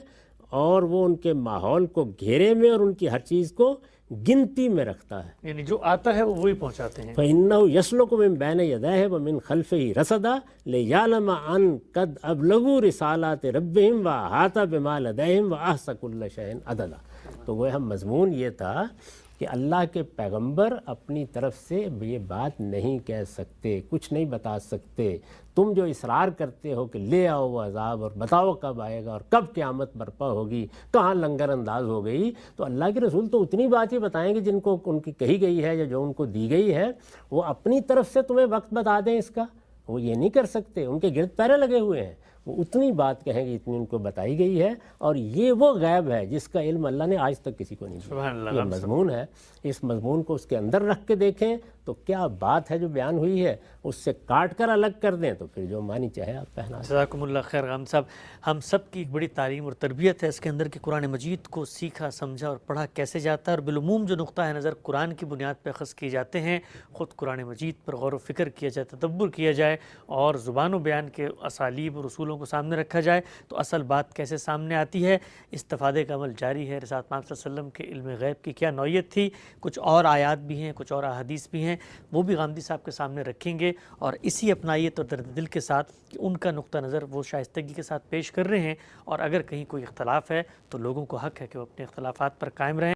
اور وہ ان کے ماحول کو گھیرے میں اور ان کی ہر چیز کو گنتی میں رکھتا ہے. یعنی جو آتا ہے وہ وہی پہنچاتے ہیں. فَإِنَّهُ يَسْلُكُ مِن بَيْنِ يَدَيْهِ وَمِن خَلْفِهِ رَصَدًا لِيَعْلَمَ أَن قَدْ أَبْلَغُوا رِسَالَاتِ رَبِّهِمْ وَأَحَاطَ بِمَا لَدَيْهِمْ وَأَحْصَى كُلَّ شَيْءٍ عَدَدًا. تو وہ مضمون یہ تھا کہ اللہ کے پیغمبر اپنی طرف سے یہ بات نہیں کہہ سکتے، کچھ نہیں بتا سکتے. تم جو اصرار کرتے ہو کہ لے آؤ وہ عذاب اور بتاؤ کب آئے گا اور کب قیامت برپا ہوگی، کہاں لنگر انداز ہو گئی، تو اللہ کے رسول تو اتنی بات ہی بتائیں گے جن کو ان کی کہی گئی ہے یا جو ان کو دی گئی ہے. وہ اپنی طرف سے تمہیں وقت بتا دیں اس کا، وہ یہ نہیں کر سکتے. ان کے گرد پیرے لگے ہوئے ہیں، وہ اتنی بات کہیں گے اتنی ان کو بتائی گئی ہے. اور یہ وہ غیب ہے جس کا علم اللہ نے آج تک کسی کو نہیں دیا. سبحان اللہ. یہ مضمون ہے، اس مضمون کو اس کے اندر رکھ کے دیکھیں تو کیا بات ہے جو بیان ہوئی ہے، اس سے کاٹ کر الگ کر دیں تو پھر جو معنی چاہے آپ پہنا. جزاکم اللہ خیر غام صاحب. ہم سب کی ایک بڑی تعلیم اور تربیت ہے اس کے اندر کہ قرآن مجید کو سیکھا سمجھا اور پڑھا کیسے جاتا ہے، اور بالعموم جو نقطہ نظر قرآن کی بنیاد پہ اخذ کیے جاتے ہیں، خود قرآن مجید پر غور و فکر کیا جائے، تدبر کیا جائے اور زبان و بیان کے اسالیب اور اصولوں کو سامنے رکھا جائے تو اصل بات کیسے سامنے آتی ہے. استفادے کا عمل جاری ہے. رسالت محمد صلی اللہ علیہ وسلم کے علم غیب کی کیا نوعیت تھی، کچھ اور آیات بھی ہیں، کچھ اور احادیث بھی ہیں، وہ بھی غامدی صاحب کے سامنے رکھیں گے اور اسی اپنائیت اور درد دل کے ساتھ کہ ان کا نقطہ نظر وہ شائستگی کے ساتھ پیش کر رہے ہیں. اور اگر کہیں کوئی اختلاف ہے تو لوگوں کو حق ہے کہ وہ اپنے اختلافات پر قائم رہیں.